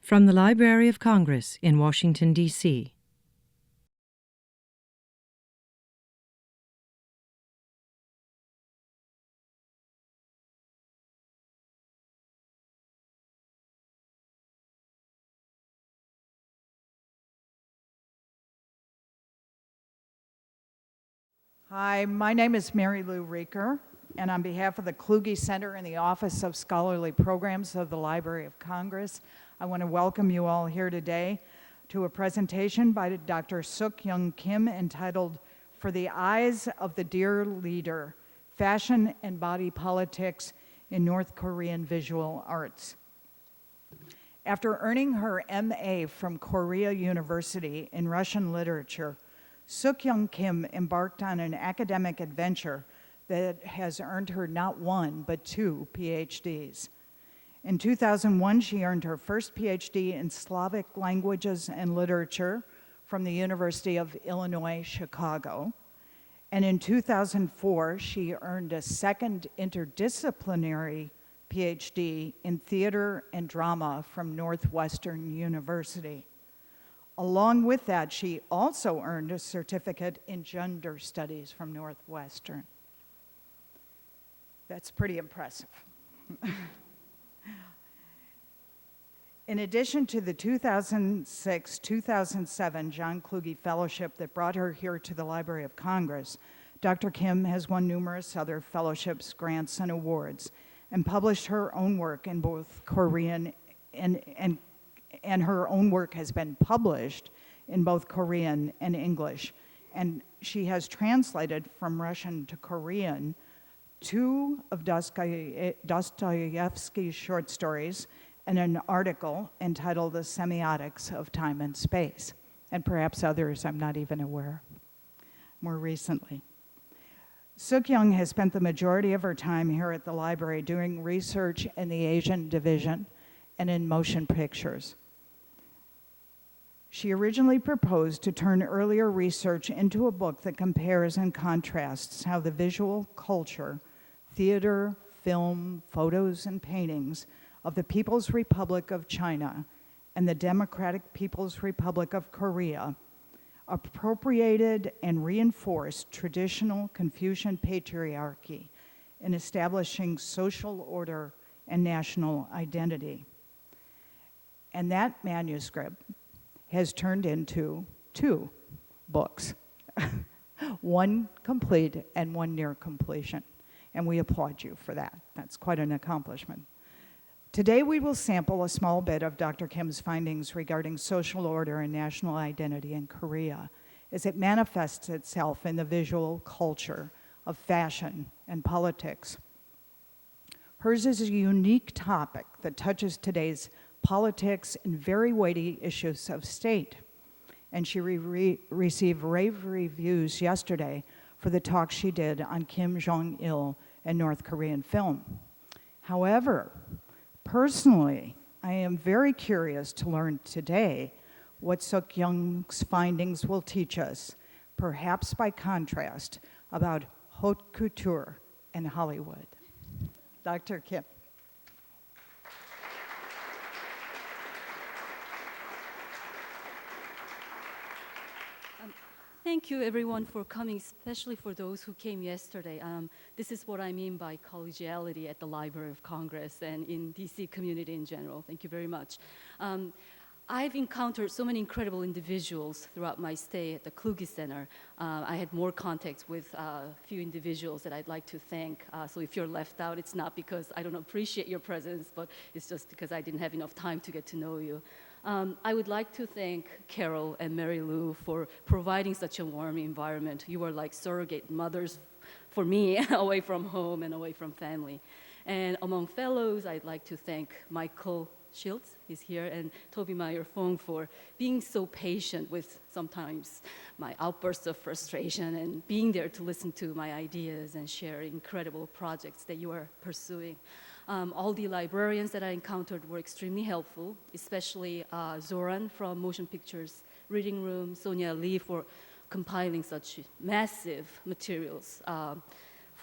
From the Library of Congress in Washington, D.C. Hi, my name is Mary Lou Reeker, and on behalf of the Kluge Center and the Office of Scholarly Programs of the Library of Congress, I want to welcome you all here today to a presentation by Dr. Suk-Young Kim entitled For the Eyes of the Dear Leader, Fashion and Body Politics in North Korean Visual Arts. After earning her MA from Korea University in Russian literature, Suk-Young Kim embarked on an academic adventure that has earned her not one, but 2 PhDs. In 2001, she earned her first PhD in Slavic languages and literature from the University of Illinois, Chicago. And in 2004, she earned a second interdisciplinary PhD in theater and drama from Northwestern University. Along with that, she also earned a certificate in gender studies from Northwestern. That's pretty impressive. In addition to the 2006-2007 John Kluge Fellowship that brought her here to the Library of Congress, Dr. Kim has won numerous other fellowships, grants, and awards, and published her own work in both Korean and her own work has been published in both Korean and English. And she has translated from Russian to Korean 2 of Dostoevsky's short stories and an article entitled The Semiotics of Time and Space, and perhaps others I'm not even aware more recently. Suk-Young has spent the majority of her time here at the library doing research in the Asian division and in motion pictures. She originally proposed to turn earlier research into a book that compares and contrasts how the visual culture, theater, film, photos, and paintings of the People's Republic of China and the Democratic People's Republic of Korea appropriated and reinforced traditional Confucian patriarchy in establishing social order and national identity. And that manuscript has turned into 2 books, one complete and one near completion. And we applaud you for that. That's quite an accomplishment. Today we will sample a small bit of Dr. Kim's findings regarding social order and national identity in Korea as it manifests itself in the visual culture of fashion and politics. Hers is a unique topic that touches today's politics and very weighty issues of state. And she received rave reviews yesterday for the talk she did on Kim Jong-il and North Korean film. However, personally, I am very curious to learn today what Suk-Young's findings will teach us, perhaps by contrast, about haute couture and Hollywood. Dr. Kim. Thank you, everyone, for coming, especially for those who came yesterday. This is what I mean by collegiality at the Library of Congress and in DC community in general. Thank you very much. I've encountered so many incredible individuals throughout my stay at the Kluge Center. I had more contacts with a few individuals that I'd like to thank. So if you're left out, it's not because I don't appreciate your presence, but it's just because I didn't have enough time to get to know you. I would like to thank Carol and Mary Lou for providing such a warm environment. You were like surrogate mothers for me, away from home and away from family. And among fellows, I'd like to thank Michael Schiltz, he's here, and Toby Meyer-Fong for being so patient with sometimes my outbursts of frustration and being there to listen to my ideas and share incredible projects that you are pursuing. All the librarians that I encountered were extremely helpful, especially Zoran from Motion Pictures Reading Room, Sonia Lee for compiling such massive materials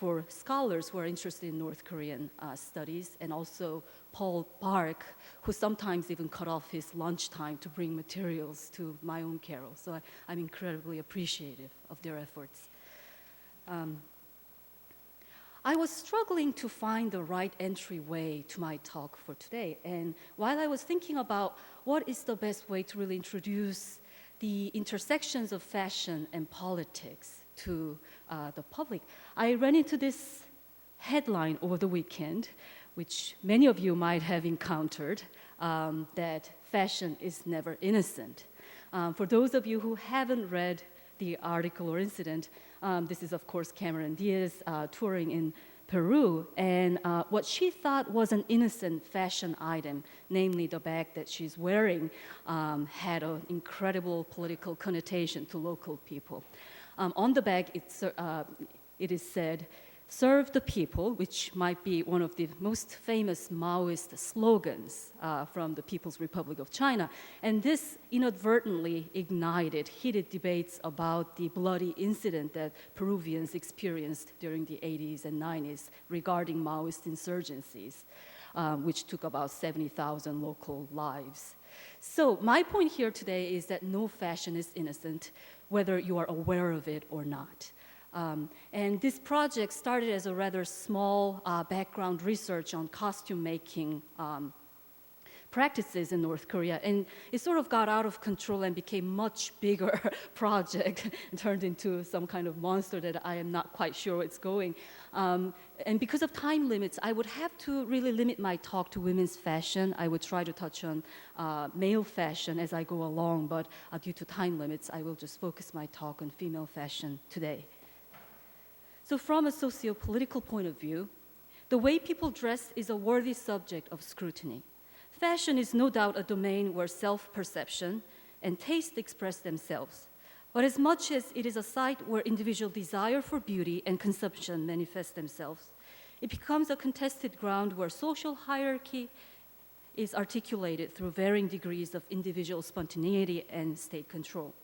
for scholars who are interested in North Korean studies, and also Paul Park, who sometimes even cut off his lunchtime to bring materials to my own carol. So I'm incredibly appreciative of their efforts. I was struggling to find the right entryway to my talk for today. And while I was thinking about what is the best way to really introduce the intersections of fashion and politics to the public, I ran into this headline over the weekend, which many of you might have encountered, that fashion is never innocent. For those of you who haven't read the article or incident, this is, of course, Cameron Diaz touring in Peru, and what she thought was an innocent fashion item, namely the bag that she's wearing, had an incredible political connotation to local people. On the bag, it is said, "Serve the people," which might be one of the most famous Maoist slogans from the People's Republic of China. And this inadvertently ignited heated debates about the bloody incident that Peruvians experienced during the 80s and 90s regarding Maoist insurgencies, which took about 70,000 local lives. So my point here today is that no fashion is innocent, whether you are aware of it or not. And this project started as a rather small background research on costume making practices in North Korea, and it sort of got out of control and became much bigger project and turned into some kind of monster that I am not quite sure where it's going. And because of time limits, I would have to really limit my talk to women's fashion. I would try to touch on male fashion as I go along, but due to time limits, I will just focus my talk on female fashion today. So from a socio-political point of view, the way people dress is a worthy subject of scrutiny. Fashion is no doubt a domain where self-perception and taste express themselves. But as much as it is a site where individual desire for beauty and consumption manifest themselves, it becomes a contested ground where social hierarchy is articulated through varying degrees of individual spontaneity and state control.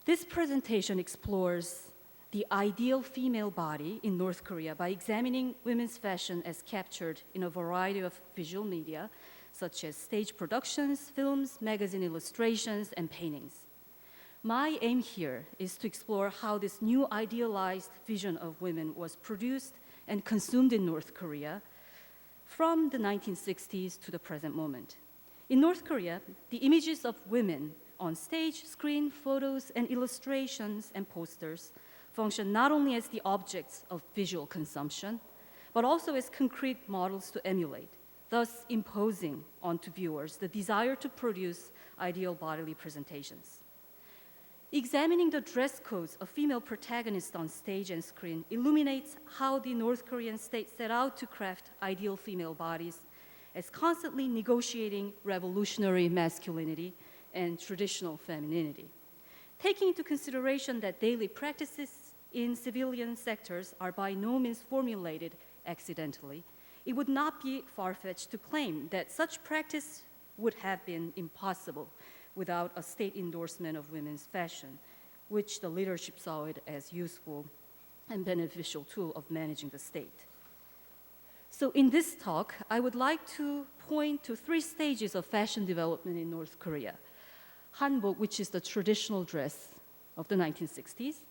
This presentation explores the ideal female body in North Korea by examining women's fashion as captured in a variety of visual media, such as stage productions, films, magazine illustrations, and paintings. My aim here is to explore how this new idealized vision of women was produced and consumed in North Korea from the 1960s to the present moment. In North Korea, the images of women on stage, screen, photos, and illustrations and posters function not only as the objects of visual consumption, but also as concrete models to emulate, thus imposing onto viewers the desire to produce ideal bodily presentations. Examining the dress codes of female protagonists on stage and screen illuminates how the North Korean state set out to craft ideal female bodies as constantly negotiating revolutionary masculinity and traditional femininity. Taking into consideration that daily practices in civilian sectors are by no means formulated accidentally, it would not be far-fetched to claim that such practice would have been impossible without a state endorsement of women's fashion, which the leadership saw it as useful and beneficial tool of managing the state. So in this talk, I would like to point to 3 stages of fashion development in North Korea. Hanbok, which is the traditional dress of the 1960s,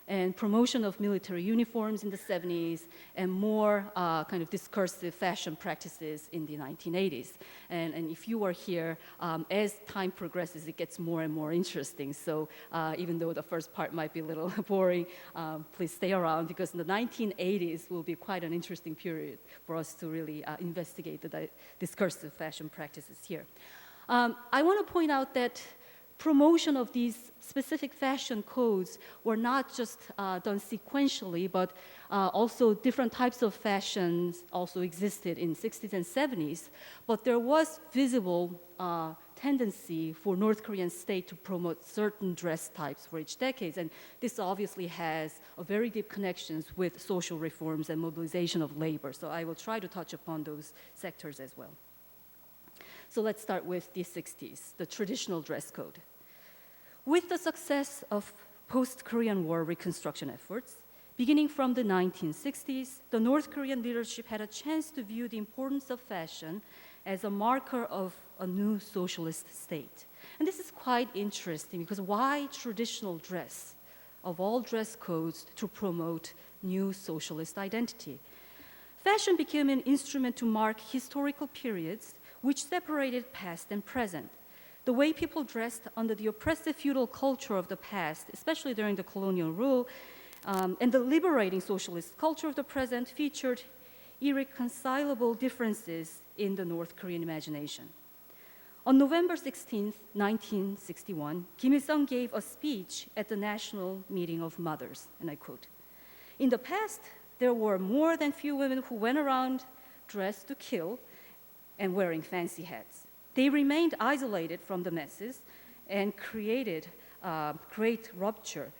and promotion of military uniforms in the 70s, and more kind of discursive fashion practices in the 1980s. And if you are here, as time progresses, it gets more and more interesting. So even though the first part might be a little boring, please stay around, because the 1980s will be quite an interesting period for us to really investigate the discursive fashion practices here. I want to point out that promotion of these specific fashion codes were not just done sequentially, but also different types of fashions also existed in 60s and 70s. But there was visible tendency for North Korean state to promote certain dress types for each decade. And this obviously has a very deep connections with social reforms and mobilization of labor. So I will try to touch upon those sectors as well. So let's start with the 60s, the traditional dress code. With the success of post-Korean War reconstruction efforts, Beginning from the 1960s, the North Korean leadership had a chance to view the importance of fashion as a marker of a new socialist state. And this is quite interesting because why traditional dress of all dress codes to promote new socialist identity? Fashion became an instrument to mark historical periods which separated past and present. The way people dressed under the oppressive feudal culture of the past, especially during the colonial rule, and the liberating socialist culture of the present featured irreconcilable differences in the North Korean imagination. On November 16, 1961, Kim Il-sung gave a speech at the National Meeting of Mothers, and I quote, "In the past, there were more than few women who went around dressed to kill and wearing fancy hats. They remained isolated from the masses and created great rupture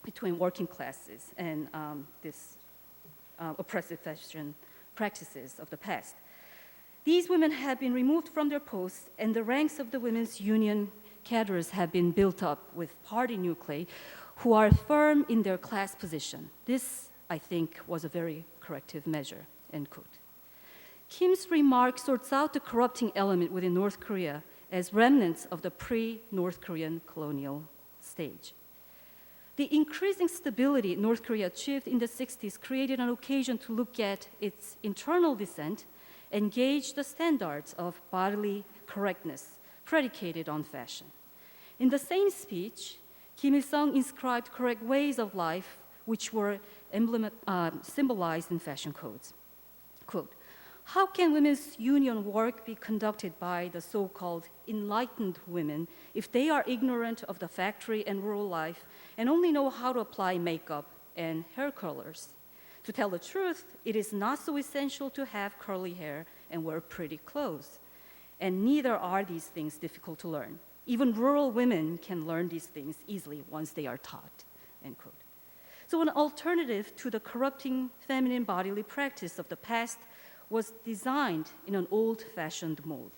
between working classes and this oppressive fashion practices of the past. These women have been removed from their posts, and the ranks of the women's union cadres have been built up with party nuclei who are firm in their class position. This, I think, was a very corrective measure," end quote. Kim's remark sorts out the corrupting element within North Korea as remnants of the pre-North Korean colonial stage. The increasing stability North Korea achieved in the 60s created an occasion to look at its internal descent and gauge the standards of bodily correctness predicated on fashion. In the same speech, Kim Il-sung inscribed correct ways of life which were symbolized in fashion codes. Quote, "How can women's union work be conducted by the so-called enlightened women if they are ignorant of the factory and rural life and only know how to apply makeup and hair colors? To tell the truth, it is not so essential to have curly hair and wear pretty clothes. And neither are these things difficult to learn. Even rural women can learn these things easily once they are taught," end quote. So an alternative to the corrupting feminine bodily practice of the past was designed in an old-fashioned mold.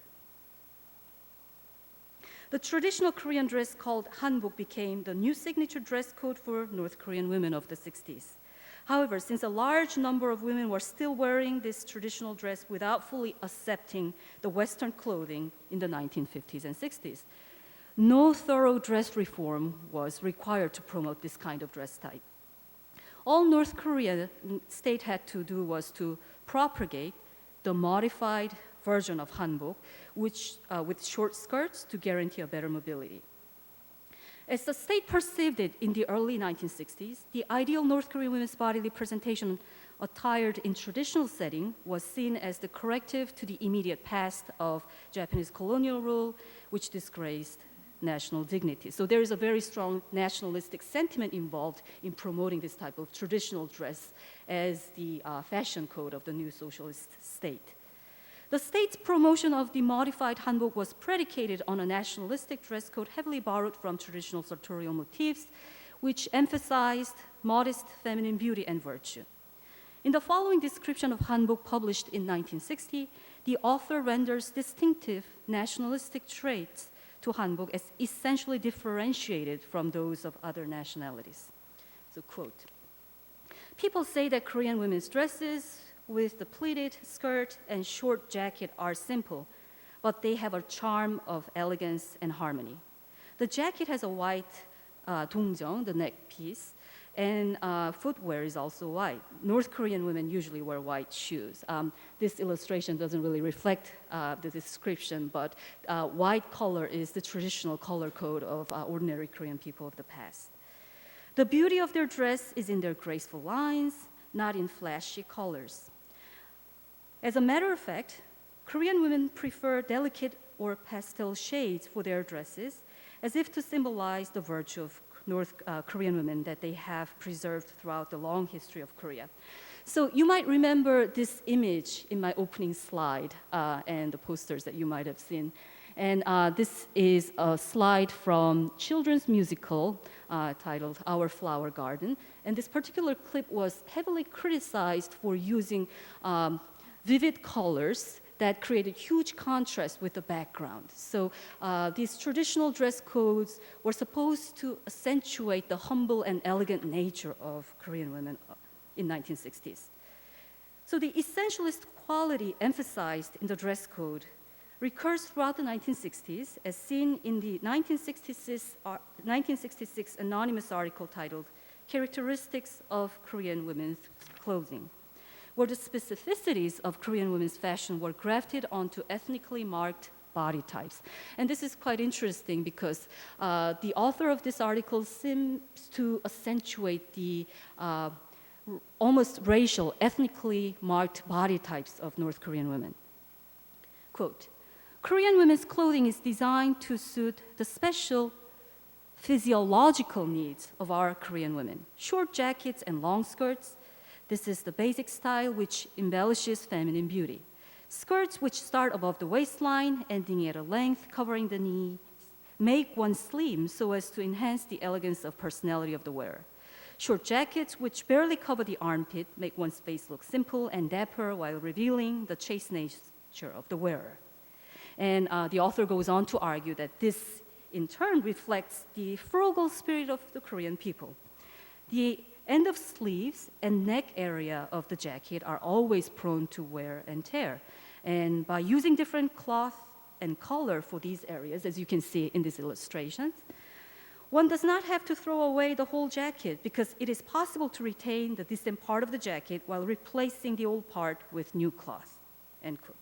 The traditional Korean dress called hanbok became the new signature dress code for North Korean women of the 60s. However, since a large number of women were still wearing this traditional dress without fully accepting the Western clothing in the 1950s and 60s, no thorough dress reform was required to promote this kind of dress type. All North Korea state had to do was to propagate the modified version of hanbok, which, with short skirts to guarantee a better mobility. As the state perceived it in the early 1960s, the ideal North Korean women's bodily presentation attired in traditional setting was seen as the corrective to the immediate past of Japanese colonial rule, which disgraced national dignity. So there is a very strong nationalistic sentiment involved in promoting this type of traditional dress as the fashion code of the new socialist state. The state's promotion of the modified hanbok was predicated on a nationalistic dress code heavily borrowed from traditional sartorial motifs, which emphasized modest feminine beauty and virtue. In the following description of hanbok published in 1960, the author renders distinctive nationalistic traits to hanbok as essentially differentiated from those of other nationalities. So, quote, "People say that Korean women's dresses with the pleated skirt and short jacket are simple, but they have a charm of elegance and harmony. The jacket has a white dongjong, the neck piece, and footwear is also white. North Korean women usually wear white shoes." This illustration doesn't really reflect the description, but white color is the traditional color code of ordinary Korean people of the past. "The beauty of their dress is in their graceful lines, not in flashy colors. As a matter of fact, Korean women prefer delicate or pastel shades for their dresses, as if to symbolize the virtue of North Korean women that they have preserved throughout the long history of Korea." So you might remember this image in my opening slide and the posters that you might have seen. And this is a slide from children's musical titled Our Flower Garden. And this particular clip was heavily criticized for using vivid colors that created huge contrast with the background. So these traditional dress codes were supposed to accentuate the humble and elegant nature of Korean women in 1960s. So the essentialist quality emphasized in the dress code recurs throughout the 1960s, as seen in the 1966 anonymous article titled Characteristics of Korean Women's Clothing, where the specificities of Korean women's fashion were grafted onto ethnically marked body types. And this is quite interesting because the author of this article seems to accentuate the almost racial, ethnically marked body types of North Korean women. Quote, Korean women's clothing is designed to suit the special physiological needs of our Korean women. Short jackets and long skirts. This is the basic style which embellishes feminine beauty. Skirts which start above the waistline, ending at a length covering the knees, make one slim so as to enhance the elegance of personality of the wearer. Short jackets which barely cover the armpit make one's face look simple and dapper while revealing the chaste nature of the wearer. And the author goes on to argue that this, in turn, reflects the frugal spirit of the Korean people. The end of sleeves and neck area of the jacket are always prone to wear and tear. And by using different cloth and color for these areas, as you can see in these illustrations, one does not have to throw away the whole jacket because it is possible to retain the distant part of the jacket while replacing the old part with new cloth, end quote.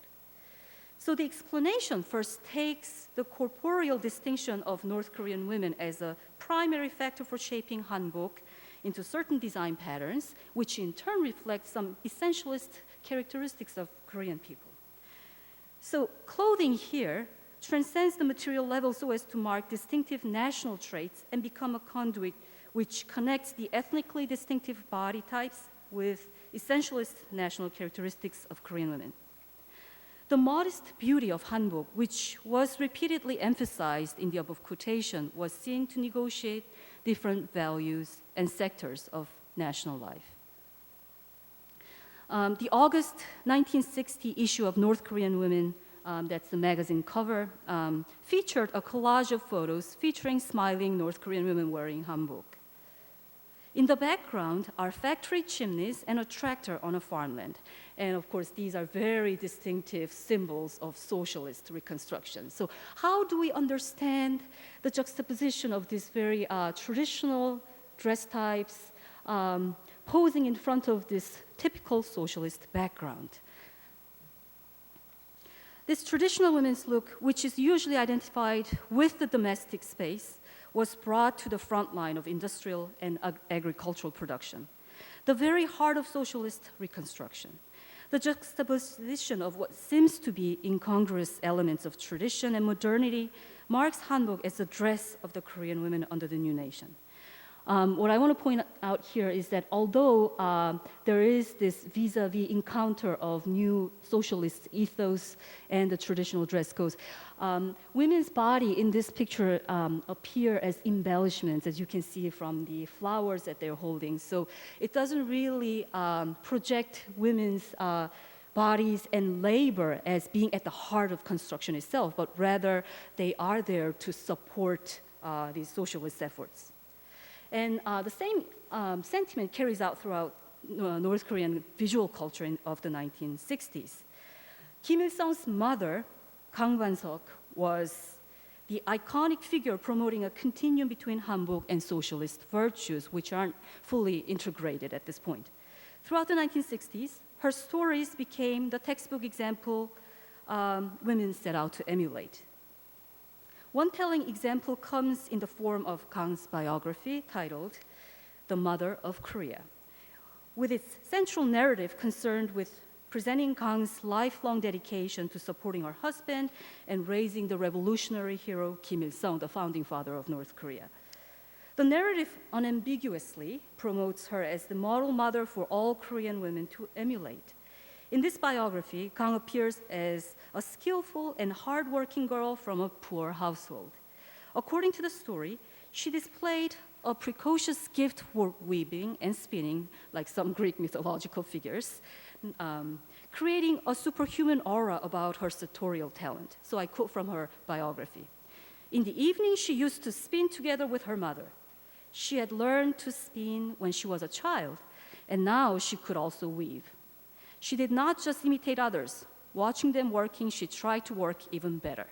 So the explanation first takes the corporeal distinction of North Korean women as a primary factor for shaping hanbok into certain design patterns, which in turn reflect some essentialist characteristics of Korean people. So clothing here transcends the material level so as to mark distinctive national traits and become a conduit which connects the ethnically distinctive body types with essentialist national characteristics of Korean women. The modest beauty of hanbok, which was repeatedly emphasized in the above quotation, was seen to negotiate different values and sectors of national life. The August 1960 issue of North Korean Women, that's the magazine cover, featured a collage of photos featuring smiling North Korean women wearing hanbok. In the background are factory chimneys and a tractor on a farmland. And of course, these are very distinctive symbols of socialist reconstruction. So how do we understand the juxtaposition of these very traditional dress types posing in front of this typical socialist background? This traditional women's look, which is usually identified with the domestic space, was brought to the front line of industrial and agricultural production, the very heart of socialist reconstruction. The juxtaposition of what seems to be incongruous elements of tradition and modernity marks hanbok as the dress of the Korean women under the new nation. What I want to point out here is that although there is this vis-a-vis encounter of new socialist ethos and the traditional dress codes, women's body in this picture appear as embellishments, as you can see from the flowers that they're holding. So it doesn't really project women's bodies and labor as being at the heart of construction itself, but rather they are there to support these socialist efforts. And the same sentiment carries out throughout North Korean visual culture of the 1960s. Kim Il-sung's mother, Kang Ban-seok, was the iconic figure promoting a continuum between hanbok and socialist virtues, which aren't fully integrated at this point. Throughout the 1960s, her stories became the textbook example women set out to emulate. One telling example comes in the form of Kang's biography titled The Mother of Korea, with its central narrative concerned with presenting Kang's lifelong dedication to supporting her husband and raising the revolutionary hero Kim Il-sung, the founding father of North Korea. The narrative unambiguously promotes her as the model mother for all Korean women to emulate. In this biography, Kang appears as a skillful and hardworking girl from a poor household. According to the story, she displayed a precocious gift for weaving and spinning, like some Greek mythological figures. creating a superhuman aura about her sartorial talent. So I quote from her biography. In the evening, she used to spin together with her mother. She had learned to spin when she was a child, and now she could also weave. She did not just imitate others. Watching them working, she tried to work even better.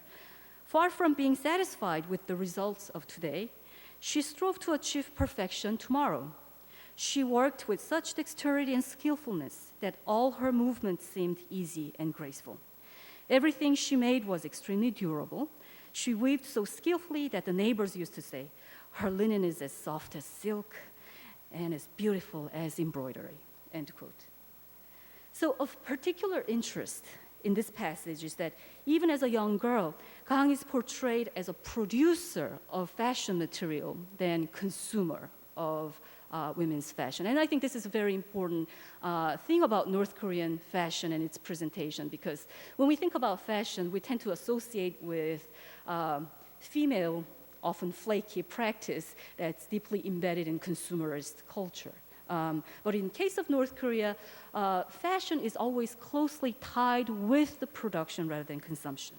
Far from being satisfied with the results of today, she strove to achieve perfection tomorrow. She worked with such dexterity and skillfulness that all her movements seemed easy and graceful. Everything she made was extremely durable. She weaved so skillfully that the neighbors used to say, "Her linen is as soft as silk and as beautiful as embroidery," end quote. So of particular interest in this passage is that even as a young girl, Kang is portrayed as a producer of fashion material than consumer of women's fashion. And I think this is a very important thing about North Korean fashion and its presentation, because when we think about fashion, we tend to associate with female, often flaky practice that's deeply embedded in consumerist culture. But in case of North Korea, fashion is always closely tied with the production rather than consumption.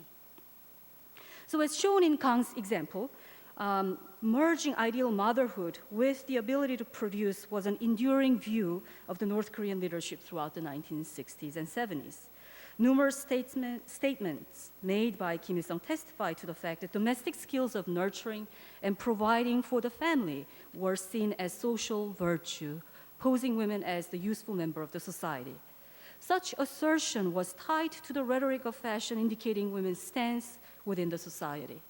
So as shown in Kang's example, merging ideal motherhood with the ability to produce was an enduring view of the North Korean leadership throughout the 1960s and 70s. Numerous statements made by Kim Il-sung testify to the fact that domestic skills of nurturing and providing for the family were seen as social virtue, posing women as the useful member of the society. Such assertion was tied to the rhetoric of fashion indicating women's stance within the society.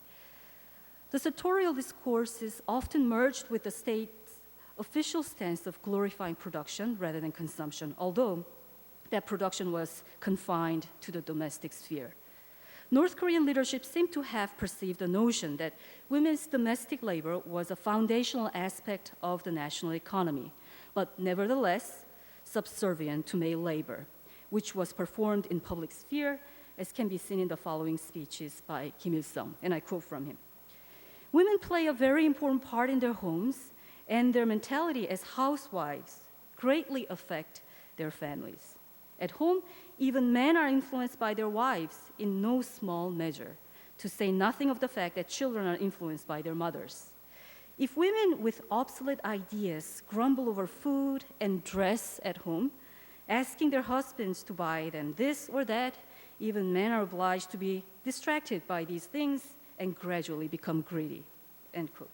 The sartorial discourse is often merged with the state's official stance of glorifying production rather than consumption, although that production was confined to the domestic sphere. North Korean leadership seemed to have perceived the notion that women's domestic labor was a foundational aspect of the national economy, but nevertheless subservient to male labor, which was performed in public sphere, as can be seen in the following speeches by Kim Il-sung, and I quote from him. Women play a very important part in their homes, and their mentality as housewives greatly affect their families. At home, even men are influenced by their wives in no small measure, to say nothing of the fact that children are influenced by their mothers. If women with obsolete ideas grumble over food and dress at home, asking their husbands to buy them this or that, even men are obliged to be distracted by these things and gradually become greedy, end quote.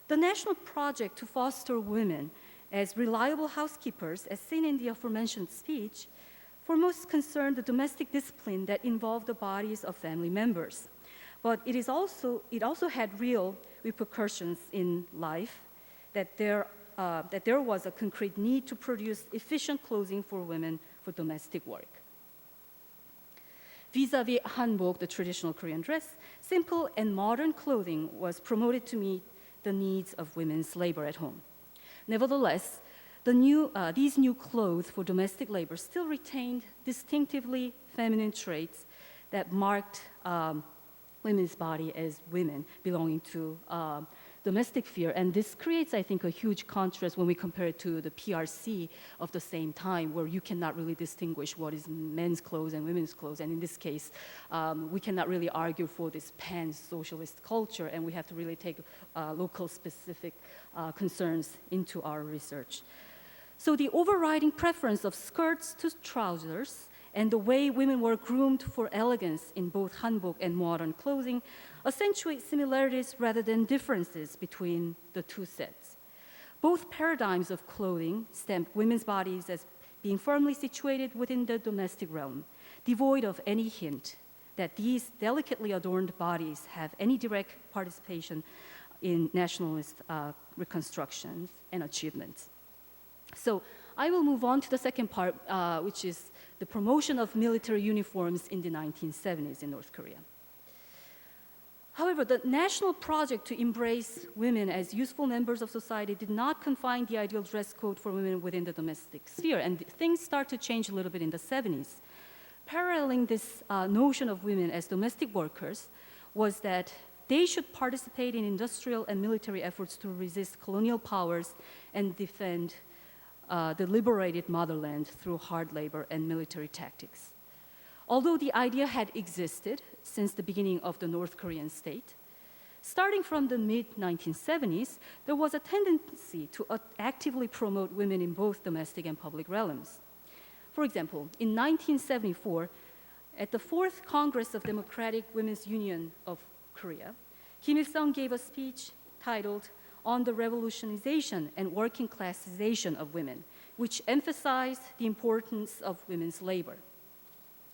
The national project to foster women as reliable housekeepers, as seen in the aforementioned speech, foremost concerned the domestic discipline that involved the bodies of family members. But it also had real repercussions in life, that there was a concrete need to produce efficient clothing for women for domestic work. Vis-a-vis hanbok, the traditional Korean dress, simple and modern clothing was promoted to meet the needs of women's labor at home. Nevertheless, these new clothes for domestic labor still retained distinctively feminine traits that marked women's body as women belonging to domestic sphere. And this creates, I think, a huge contrast when we compare it to the PRC of the same time, where you cannot really distinguish what is men's clothes and women's clothes. And in this case, we cannot really argue for this pan-socialist culture, and we have to really take local specific concerns into our research. So the overriding preference of skirts to trousers and the way women were groomed for elegance in both hanbok and modern clothing accentuate similarities rather than differences between the two sets. Both paradigms of clothing stamp women's bodies as being firmly situated within the domestic realm, devoid of any hint that these delicately adorned bodies have any direct participation in nationalist reconstructions and achievements. So I will move on to the second part, which is the promotion of military uniforms in the 1970s in North Korea. However, the national project to embrace women as useful members of society did not confine the ideal dress code for women within the domestic sphere, and things start to change a little bit in the 70s. Paralleling this notion of women as domestic workers was that they should participate in industrial and military efforts to resist colonial powers and defend the liberated motherland through hard labor and military tactics. Although the idea had existed since the beginning of the North Korean state, starting from the mid-1970s, there was a tendency to actively promote women in both domestic and public realms. For example, in 1974, at the 4th Congress of Democratic Women's Union of Korea, Kim Il-sung gave a speech titled On the Revolutionization and Working Classization of Women, which emphasized the importance of women's labor.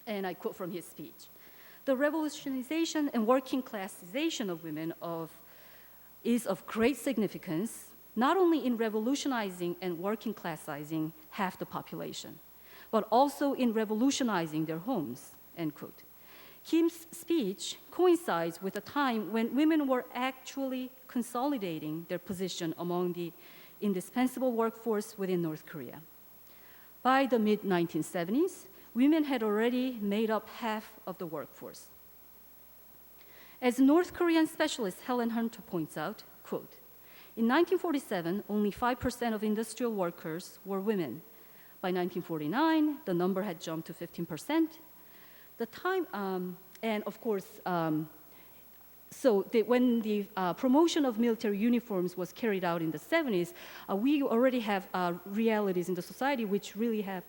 And I quote from his speech: "The revolutionization and working classization of women is of great significance, not only in revolutionizing and working classizing half the population, but also in revolutionizing their homes," end quote. Kim's speech coincides with a time when women were actually consolidating their position among the indispensable workforce within North Korea. By the mid-1970s, women had already made up half of the workforce. As North Korean specialist Helen Hunter points out, quote, "In 1947, only 5% of industrial workers were women. By 1949, the number had jumped to 15%. The time, and of course, when the promotion of military uniforms was carried out in the 70s, we already have realities in the society which really have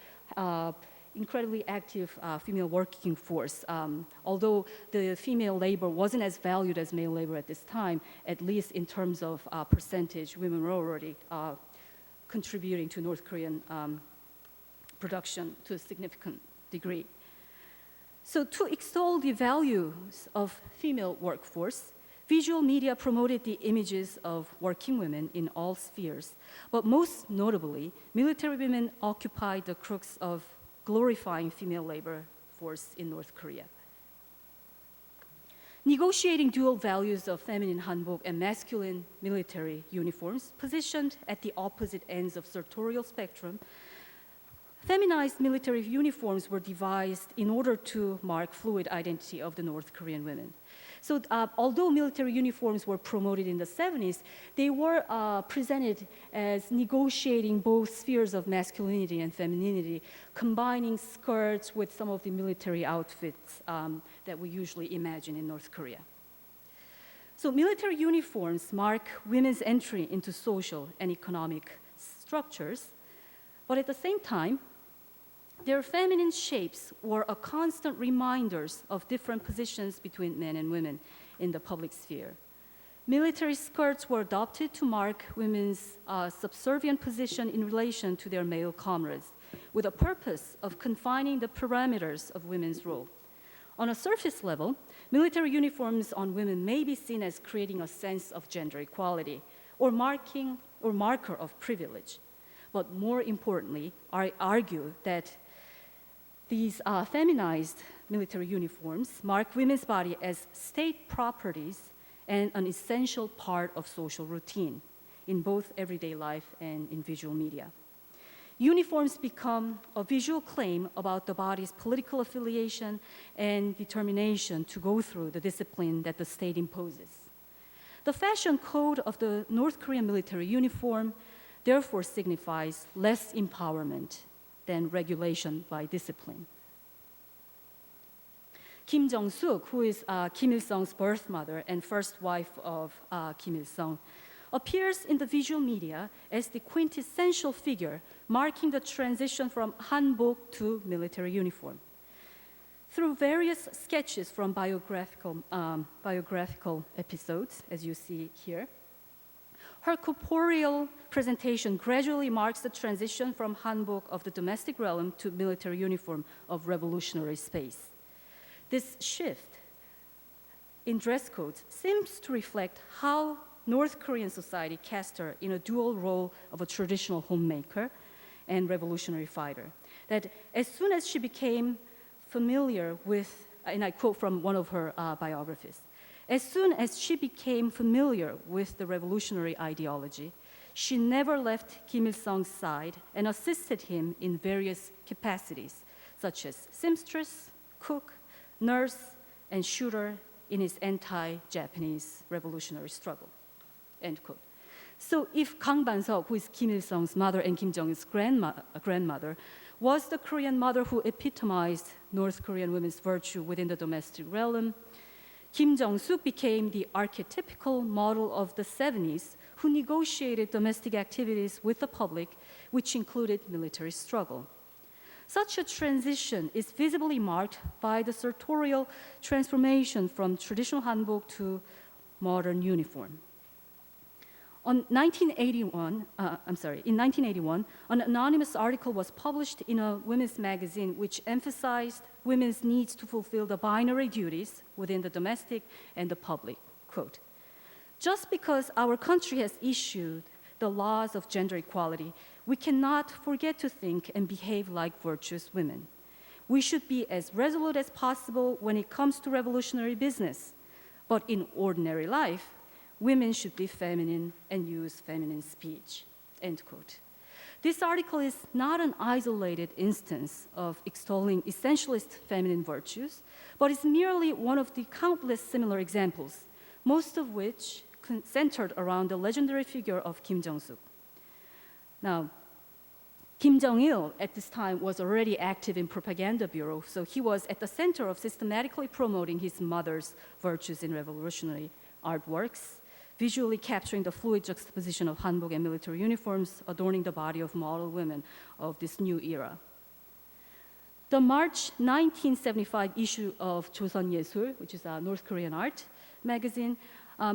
incredibly active female working force. Although the female labor wasn't as valued as male labor at this time, at least in terms of percentage, women were already contributing to North Korean production to a significant degree. So to extol the values of female workforce, visual media promoted the images of working women in all spheres, but most notably, military women occupied the crux of glorifying female labor force in North Korea. Negotiating dual values of feminine hanbok and masculine military uniforms, positioned at the opposite ends of sartorial spectrum, feminized military uniforms were devised in order to mark fluid identity of the North Korean women. So although military uniforms were promoted in the 70s, they were presented as negotiating both spheres of masculinity and femininity, combining skirts with some of the military outfits that we usually imagine in North Korea. So military uniforms mark women's entry into social and economic structures, but at the same time, their feminine shapes were a constant reminders of different positions between men and women in the public sphere. Military skirts were adopted to mark women's subservient position in relation to their male comrades, with a purpose of confining the parameters of women's role. On a surface level, military uniforms on women may be seen as creating a sense of gender equality or marker of privilege. But more importantly, I argue that these feminized military uniforms mark women's body as state properties and an essential part of social routine in both everyday life and in visual media. Uniforms become a visual claim about the body's political affiliation and determination to go through the discipline that the state imposes. The fashion code of the North Korean military uniform therefore signifies less empowerment than regulation by discipline. Kim Jong-suk, who is Kim Il-sung's birth mother and first wife of Kim Il-sung, appears in the visual media as the quintessential figure marking the transition from hanbok to military uniform. Through various sketches from biographical episodes, as you see here, her corporeal presentation gradually marks the transition from hanbok of the domestic realm to military uniform of revolutionary space. This shift in dress codes seems to reflect how North Korean society cast her in a dual role of a traditional homemaker and revolutionary fighter. That as soon as she became familiar with, and I quote from one of her biographies, as soon as she became familiar with the revolutionary ideology, she never left Kim Il-sung's side and assisted him in various capacities, such as seamstress, cook, nurse, and shooter in his anti-Japanese revolutionary struggle, end quote. So if Kang Ban-seok, who is Kim Il-sung's mother and Kim Jong-il's grandmother, was the Korean mother who epitomized North Korean women's virtue within the domestic realm, Kim Jong-suk became the archetypical model of the 70s who negotiated domestic activities with the public, which included military struggle. Such a transition is visibly marked by the sartorial transformation from traditional hanbok to modern uniform. In 1981, an anonymous article was published in a women's magazine which emphasized women's needs to fulfill the binary duties within the domestic and the public. Quote, "Just because our country has issued the laws of gender equality, we cannot forget to think and behave like virtuous women. We should be as resolute as possible when it comes to revolutionary business. But in ordinary life, women should be feminine and use feminine speech." End quote. This article is not an isolated instance of extolling essentialist feminine virtues, but is merely one of the countless similar examples, most of which centered around the legendary figure of Kim Jong-suk. Now, Kim Jong-il at this time was already active in propaganda bureau, so he was at the center of systematically promoting his mother's virtues in revolutionary artworks, visually capturing the fluid juxtaposition of hanbok and military uniforms adorning the body of model women of this new era. The March 1975 issue of Joseon Yesul, which is a North Korean art magazine,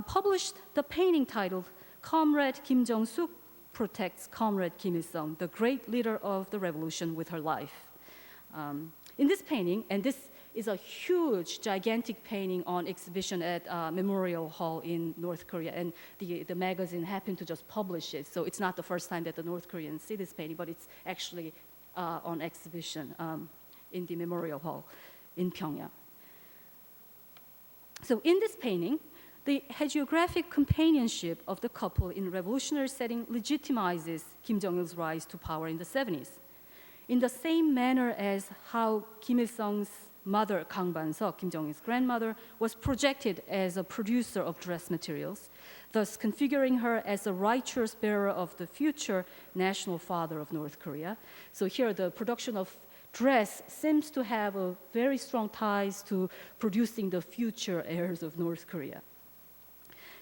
published the painting titled "Comrade Kim Jong-suk Protects Comrade Kim Il-sung, the great leader of the revolution with her life." In this painting, and this is a huge, gigantic painting on exhibition at Memorial Hall in North Korea, and the magazine happened to just publish it, so it's not the first time that the North Koreans see this painting, but it's actually on exhibition in the Memorial Hall in Pyongyang. So in this painting, the hagiographic companionship of the couple in revolutionary setting legitimizes Kim Jong-il's rise to power in the 70s. In the same manner as how Kim Il-sung's mother, Kang Ban-seok, Kim Jong-il's grandmother, was projected as a producer of dress materials, thus configuring her as a righteous bearer of the future national father of North Korea. So here the production of dress seems to have a very strong ties to producing the future heirs of North Korea.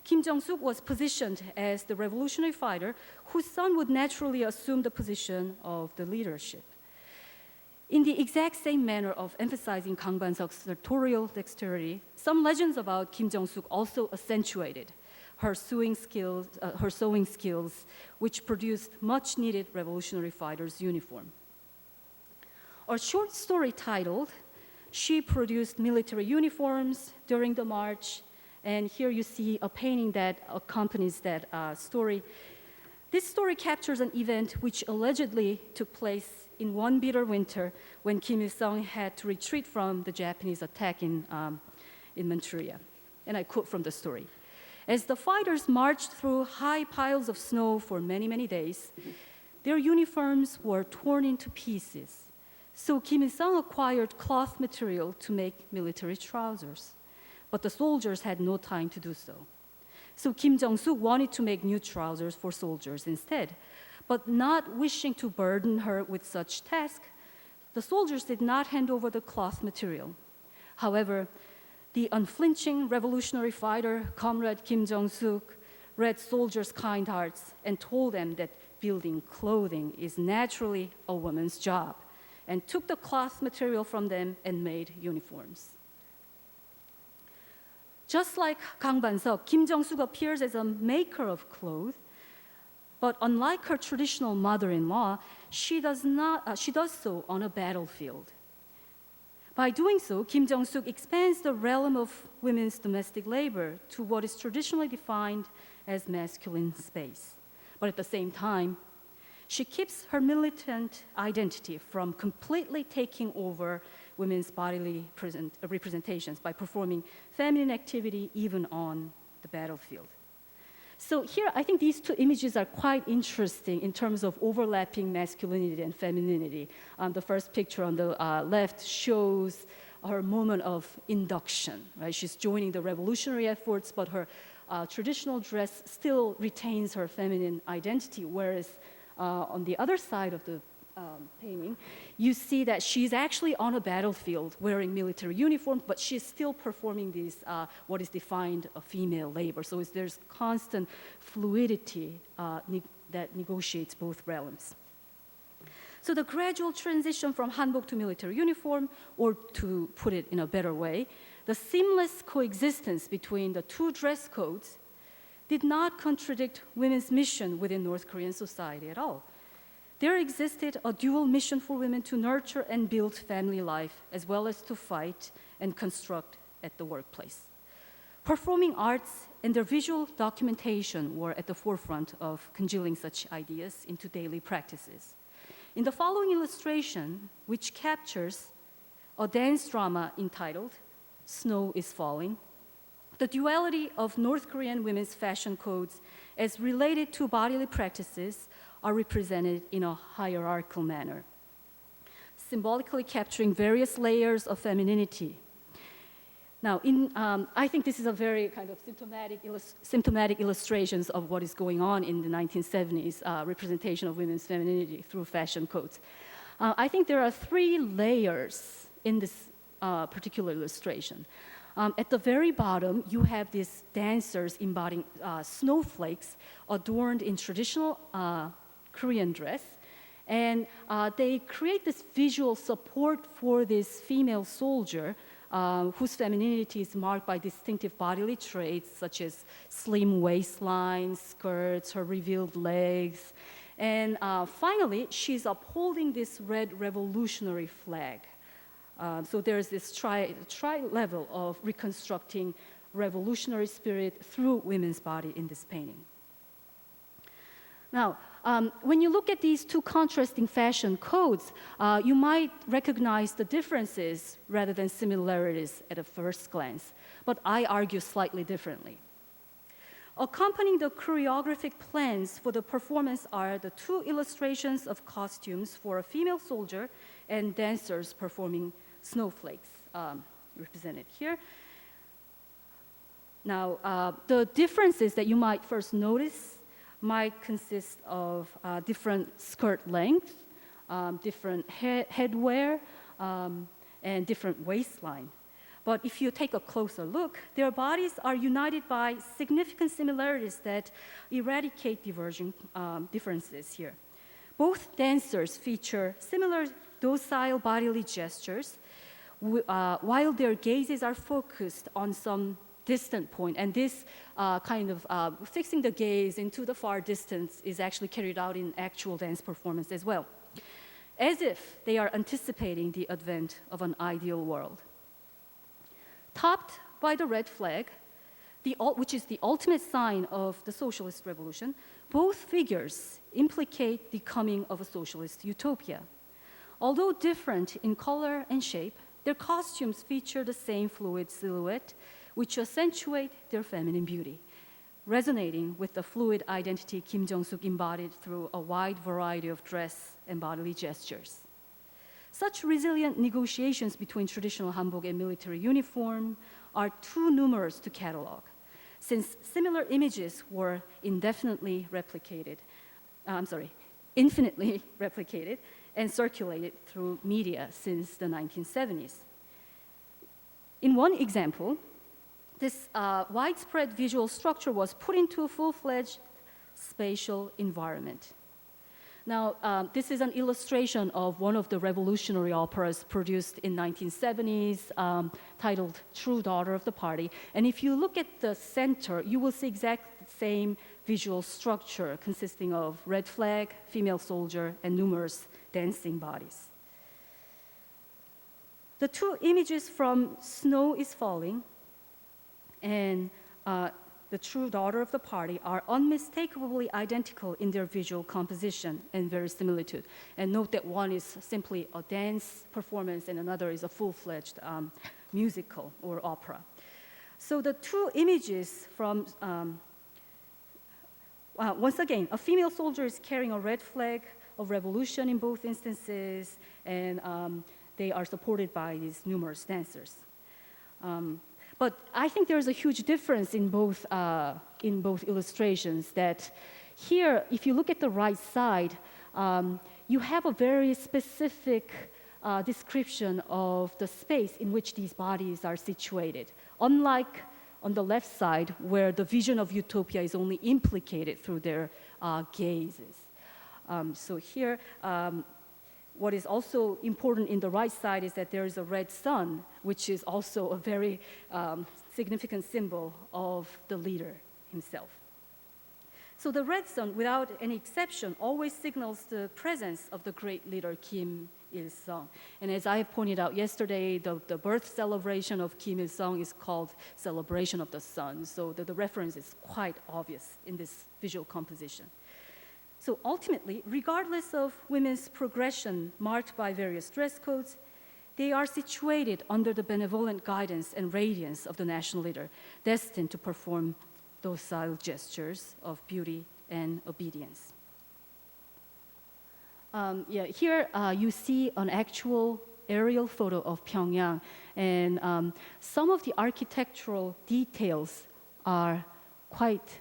Kim Jong-suk was positioned as the revolutionary fighter whose son would naturally assume the position of the leadership. In the exact same manner of emphasizing Kang Ban-seok's sartorial dexterity, some legends about Kim Jong-suk also accentuated her sewing skills, which produced much-needed revolutionary fighter's uniform. A short story titled "She Produced Military Uniforms During the March," and here you see a painting that accompanies that story. This story captures an event which allegedly took place in one bitter winter when Kim Il-sung had to retreat from the Japanese attack in Manchuria. And I quote from the story. "As the fighters marched through high piles of snow for many, many days, their uniforms were torn into pieces. So Kim Il-sung acquired cloth material to make military trousers. But the soldiers had no time to do so. So Kim Jong-suk wanted to make new trousers for soldiers instead. But not wishing to burden her with such task, the soldiers did not hand over the cloth material. However, the unflinching revolutionary fighter, Comrade Kim Jong-suk, read soldiers' kind hearts and told them that building clothing is naturally a woman's job, and took the cloth material from them and made uniforms." Just like Kang Ban-seok, Kim Jong-suk appears as a maker of clothes, but unlike her traditional mother-in-law, she does so on a battlefield. By doing so, Kim Jong-suk expands the realm of women's domestic labor to what is traditionally defined as masculine space. But at the same time, she keeps her militant identity from completely taking over women's bodily representations by performing feminine activity even on the battlefield. So here, I think these two images are quite interesting in terms of overlapping masculinity and femininity. The first picture on the left shows her moment of induction, right? She's joining the revolutionary efforts, but her traditional dress still retains her feminine identity, whereas on the other side of the painting, you see that she's actually on a battlefield wearing military uniform, but she's still performing these, what is defined a female labor. So there's constant fluidity that negotiates both realms. So the gradual transition from hanbok to military uniform, or to put it in a better way, the seamless coexistence between the two dress codes did not contradict women's mission within North Korean society at all. There existed a dual mission for women to nurture and build family life, as well as to fight and construct at the workplace. Performing arts and their visual documentation were at the forefront of congealing such ideas into daily practices. In the following illustration, which captures a dance drama entitled Snow is Falling, the duality of North Korean women's fashion codes as related to bodily practices are represented in a hierarchical manner, symbolically capturing various layers of femininity. Now, I think this is a very kind of symptomatic illustrations of what is going on in the 1970s representation of women's femininity through fashion codes. I think there are three layers in this particular illustration. At the very bottom, you have these dancers embodying snowflakes adorned in traditional Korean dress. And they create this visual support for this female soldier whose femininity is marked by distinctive bodily traits such as slim waistline, skirts, her revealed legs. And finally, she's upholding this red revolutionary flag. So there's this tri-level of reconstructing revolutionary spirit through women's body in this painting. Now, when you look at these two contrasting fashion codes, you might recognize the differences rather than similarities at a first glance, but I argue slightly differently. Accompanying the choreographic plans for the performance are the two illustrations of costumes for a female soldier and dancers performing snowflakes, represented here. Now, the differences that you might first notice might consist of different skirt length, different headwear, and different waistline. But if you take a closer look, their bodies are united by significant similarities that eradicate diverging differences here. Both dancers feature similar docile bodily gestures, while their gazes are focused on some distant point. And this kind of fixing the gaze into the far distance is actually carried out in actual dance performance as well, as if they are anticipating the advent of an ideal world. Topped by the red flag, which is the ultimate sign of the socialist revolution, both figures implicate the coming of a socialist utopia. Although different in color and shape, their costumes feature the same fluid silhouette, which accentuate their feminine beauty, resonating with the fluid identity Kim Jong-suk embodied through a wide variety of dress and bodily gestures. Such resilient negotiations between traditional hanbok and military uniform are too numerous to catalog, since similar images were infinitely replicated and circulated through media since the 1970s. In one example, this widespread visual structure was put into a full-fledged spatial environment. Now, this is an illustration of one of the revolutionary operas produced in 1970s, titled True Daughter of the Party. And if you look at the center, you will see exactly the same visual structure consisting of red flag, female soldier, and numerous dancing bodies. The two images from Snow is Falling and the True Daughter of the Party are unmistakably identical in their visual composition and verisimilitude. And note that one is simply a dance performance and another is a full-fledged musical or opera. So the two images from, once again, a female soldier is carrying a red flag of revolution in both instances, and they are supported by these numerous dancers. But I think there's a huge difference in both illustrations. That here, if you look at the right side, you have a very specific description of the space in which these bodies are situated. Unlike on the left side, where the vision of utopia is only implicated through their gazes. So here, what is also important in the right side is that there is a red sun, which is also a very significant symbol of the leader himself. So the red sun, without any exception, always signals the presence of the great leader Kim Il-sung. And as I pointed out yesterday, the birth celebration of Kim Il-sung is called Celebration of the Sun. So the reference is quite obvious in this visual composition. So ultimately, regardless of women's progression marked by various dress codes, they are situated under the benevolent guidance and radiance of the national leader, destined to perform docile gestures of beauty and obedience. Here you see an actual aerial photo of Pyongyang, and some of the architectural details are quite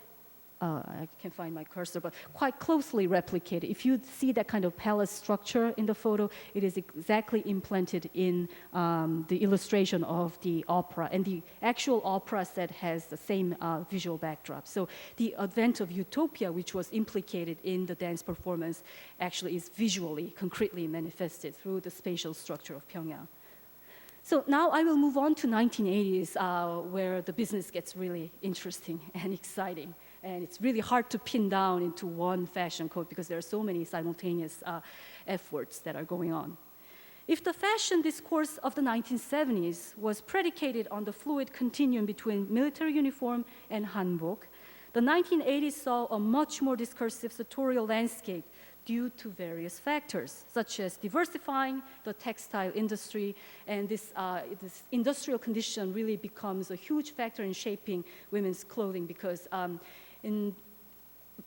I can't find my cursor, but quite closely replicated. If you see that kind of palace structure in the photo, it is exactly implanted in the illustration of the opera. And the actual opera set has the same visual backdrop. So the advent of utopia, which was implicated in the dance performance, actually is visually, concretely manifested through the spatial structure of Pyongyang. So now I will move on to 1980s, where the business gets really interesting and exciting. And it's really hard to pin down into one fashion code because there are so many simultaneous efforts that are going on. If the fashion discourse of the 1970s was predicated on the fluid continuum between military uniform and hanbok, the 1980s saw a much more discursive sartorial landscape due to various factors, such as diversifying the textile industry, and this industrial condition really becomes a huge factor in shaping women's clothing because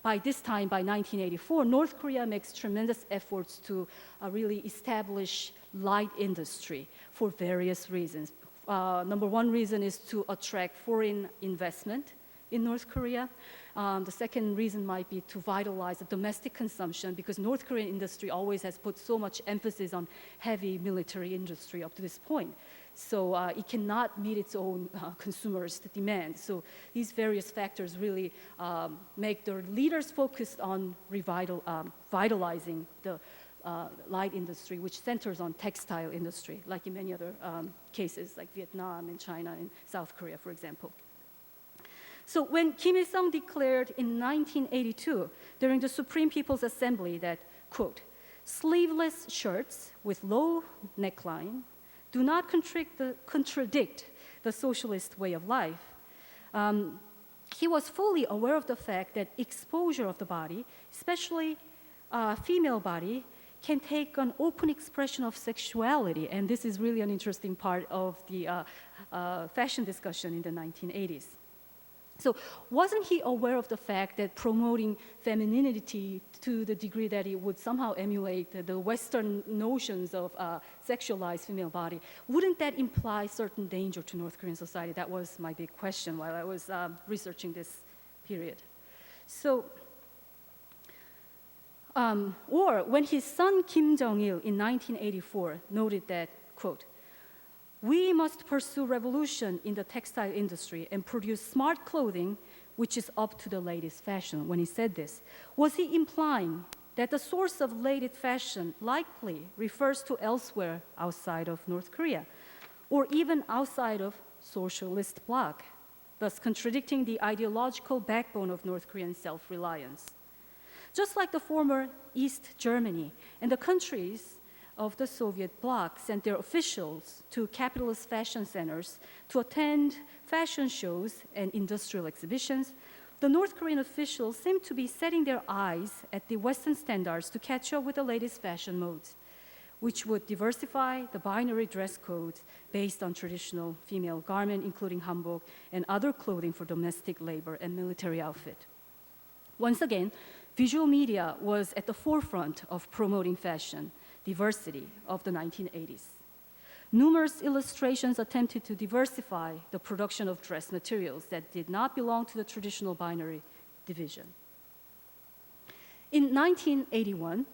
by this time, by 1984, North Korea makes tremendous efforts to really establish light industry for various reasons. Number one reason is to attract foreign investment in North Korea. The second reason might be to vitalize the domestic consumption because North Korean industry always has put so much emphasis on heavy military industry up to this point. So it cannot meet its own consumers' demand. So these various factors really make the leaders focused on vitalizing the light industry, which centers on textile industry, like in many other cases, like Vietnam and China and South Korea, for example. So when Kim Il-sung declared in 1982 during the Supreme People's Assembly that, quote, sleeveless shirts with low neckline do not contradict the socialist way of life, he was fully aware of the fact that exposure of the body, especially female body, can take an open expression of sexuality. And this is really an interesting part of the fashion discussion in the 1980s. So wasn't he aware of the fact that promoting femininity to the degree that it would somehow emulate the Western notions of sexualized female body, wouldn't that imply certain danger to North Korean society? That was my big question while I was researching this period. So, or when his son Kim Jong-il in 1984 noted that, quote, we must pursue revolution in the textile industry and produce smart clothing which is up to the latest fashion. When he said this, was he implying that the source of latest fashion likely refers to elsewhere outside of North Korea, or even outside of socialist bloc, thus contradicting the ideological backbone of North Korean self-reliance? Just like the former East Germany and the countries of the Soviet bloc sent their officials to capitalist fashion centers to attend fashion shows and industrial exhibitions, the North Korean officials seem to be setting their eyes at the Western standards to catch up with the latest fashion modes, which would diversify the binary dress codes based on traditional female garment, including hanbok and other clothing for domestic labor and military outfit. Once again, visual media was at the forefront of promoting fashion diversity of the 1980s. Numerous illustrations attempted to diversify the production of dress materials that did not belong to the traditional binary division. In 1981,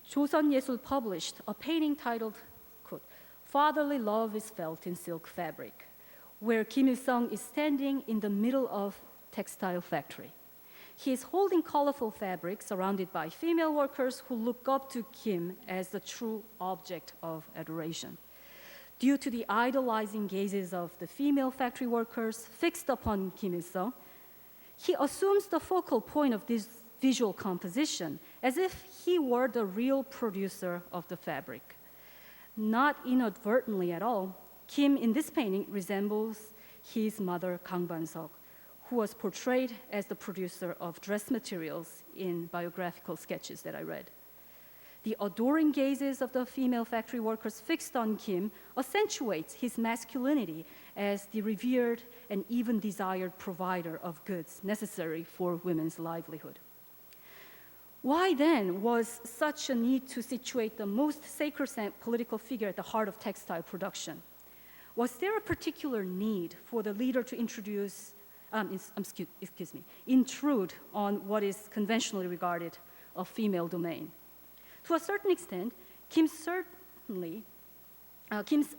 조선예술 published a painting titled, quote, "Fatherly Love is Felt in Silk Fabric," where Kim Il-sung is standing in the middle of textile factory. He is holding colorful fabric surrounded by female workers who look up to Kim as the true object of adoration. Due to the idolizing gazes of the female factory workers fixed upon Kim Il-sung, he assumes the focal point of this visual composition as if he were the real producer of the fabric. Not inadvertently at all, Kim in this painting resembles his mother Kang Ban-seok, who was portrayed as the producer of dress materials in biographical sketches that I read. The adoring gazes of the female factory workers fixed on Kim accentuates his masculinity as the revered and even desired provider of goods necessary for women's livelihood. Why then was such a need to situate the most sacrosanct political figure at the heart of textile production? Was there a particular need for the leader to intrude on what is conventionally regarded a female domain? To a certain extent, Kim's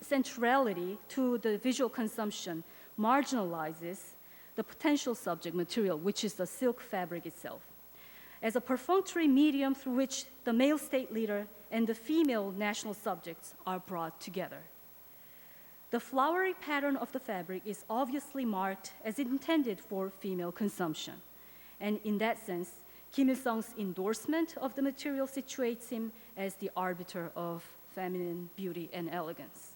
centrality to the visual consumption marginalizes the potential subject material, which is the silk fabric itself, as a perfunctory medium through which the male state leader and the female national subjects are brought together. The flowery pattern of the fabric is obviously marked as intended for female consumption. And in that sense, Kim Il-sung's endorsement of the material situates him as the arbiter of feminine beauty and elegance.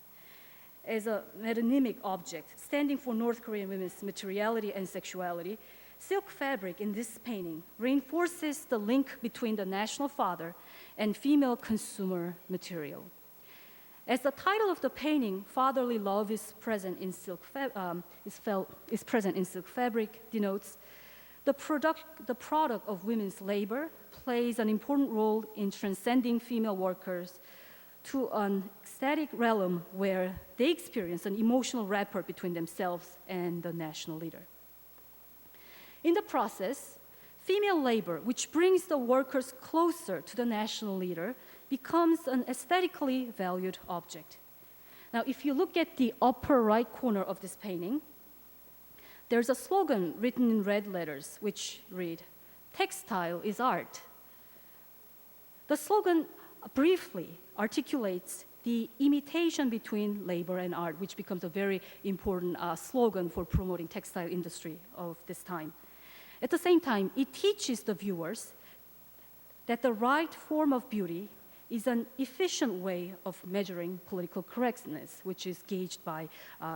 As a metonymic object standing for North Korean women's materiality and sexuality, silk fabric in this painting reinforces the link between the national father and female consumer material. As the title of the painting, "Fatherly Love is present in silk fabric," denotes, the product of women's labor plays an important role in transcending female workers to an ecstatic realm where they experience an emotional rapport between themselves and the national leader. In the process, female labor, which brings the workers closer to the national leader, becomes an aesthetically valued object. Now, if you look at the upper right corner of this painting, there's a slogan written in red letters which read, "Textile is art." The slogan briefly articulates the imitation between labor and art, which becomes a very important slogan for promoting textile industry of this time. At the same time, it teaches the viewers that the right form of beauty is an efficient way of measuring political correctness, which is gauged by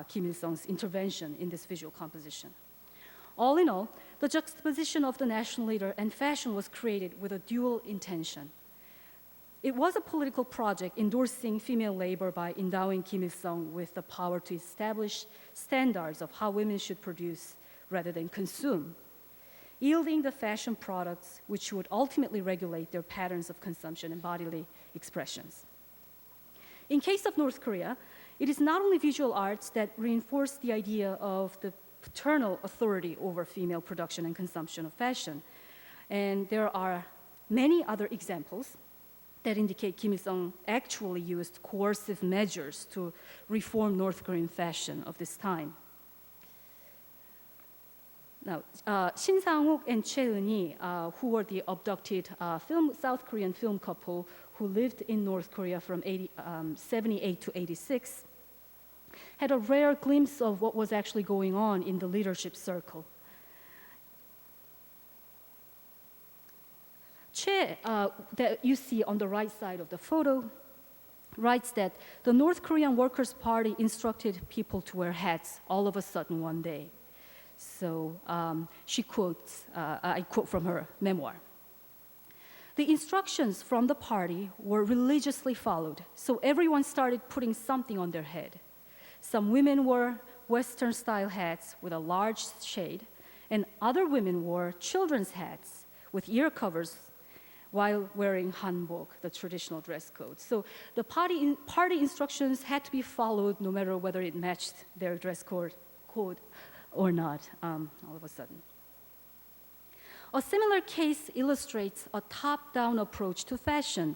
Kim Il-sung's intervention in this visual composition. All in all, the juxtaposition of the national leader and fashion was created with a dual intention. It was a political project endorsing female labor by endowing Kim Il-sung with the power to establish standards of how women should produce rather than consume, yielding the fashion products which would ultimately regulate their patterns of consumption and bodily expressions. In case of North Korea, it is not only visual arts that reinforce the idea of the paternal authority over female production and consumption of fashion, and there are many other examples that indicate Kim Il-sung actually used coercive measures to reform North Korean fashion of this time. Now, Shin Sang-wook and Choi Eun-hee, who were the abducted South Korean film couple who lived in North Korea from 78 to 86, had a rare glimpse of what was actually going on in the leadership circle. Choi, that you see on the right side of the photo, writes that the North Korean Workers' Party instructed people to wear hats all of a sudden one day. So she quotes, I quote from her memoir. The instructions from the party were religiously followed, so everyone started putting something on their head. Some women wore Western-style hats with a large shade, and other women wore children's hats with ear covers while wearing hanbok, the traditional dress code. So the party instructions had to be followed no matter whether it matched their dress code or not, all of a sudden. A similar case illustrates a top-down approach to fashion.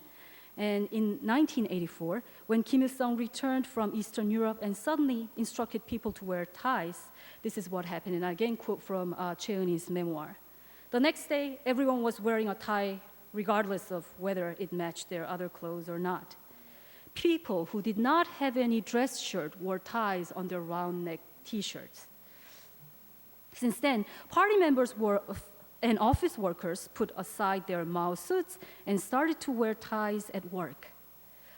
And in 1984, when Kim Il-sung returned from Eastern Europe and suddenly instructed people to wear ties, this is what happened. And I again quote from Choi Eunhee's memoir. The next day, everyone was wearing a tie regardless of whether it matched their other clothes or not. People who did not have any dress shirt wore ties on their round neck T-shirts. Since then, party members and office workers put aside their Mao suits and started to wear ties at work.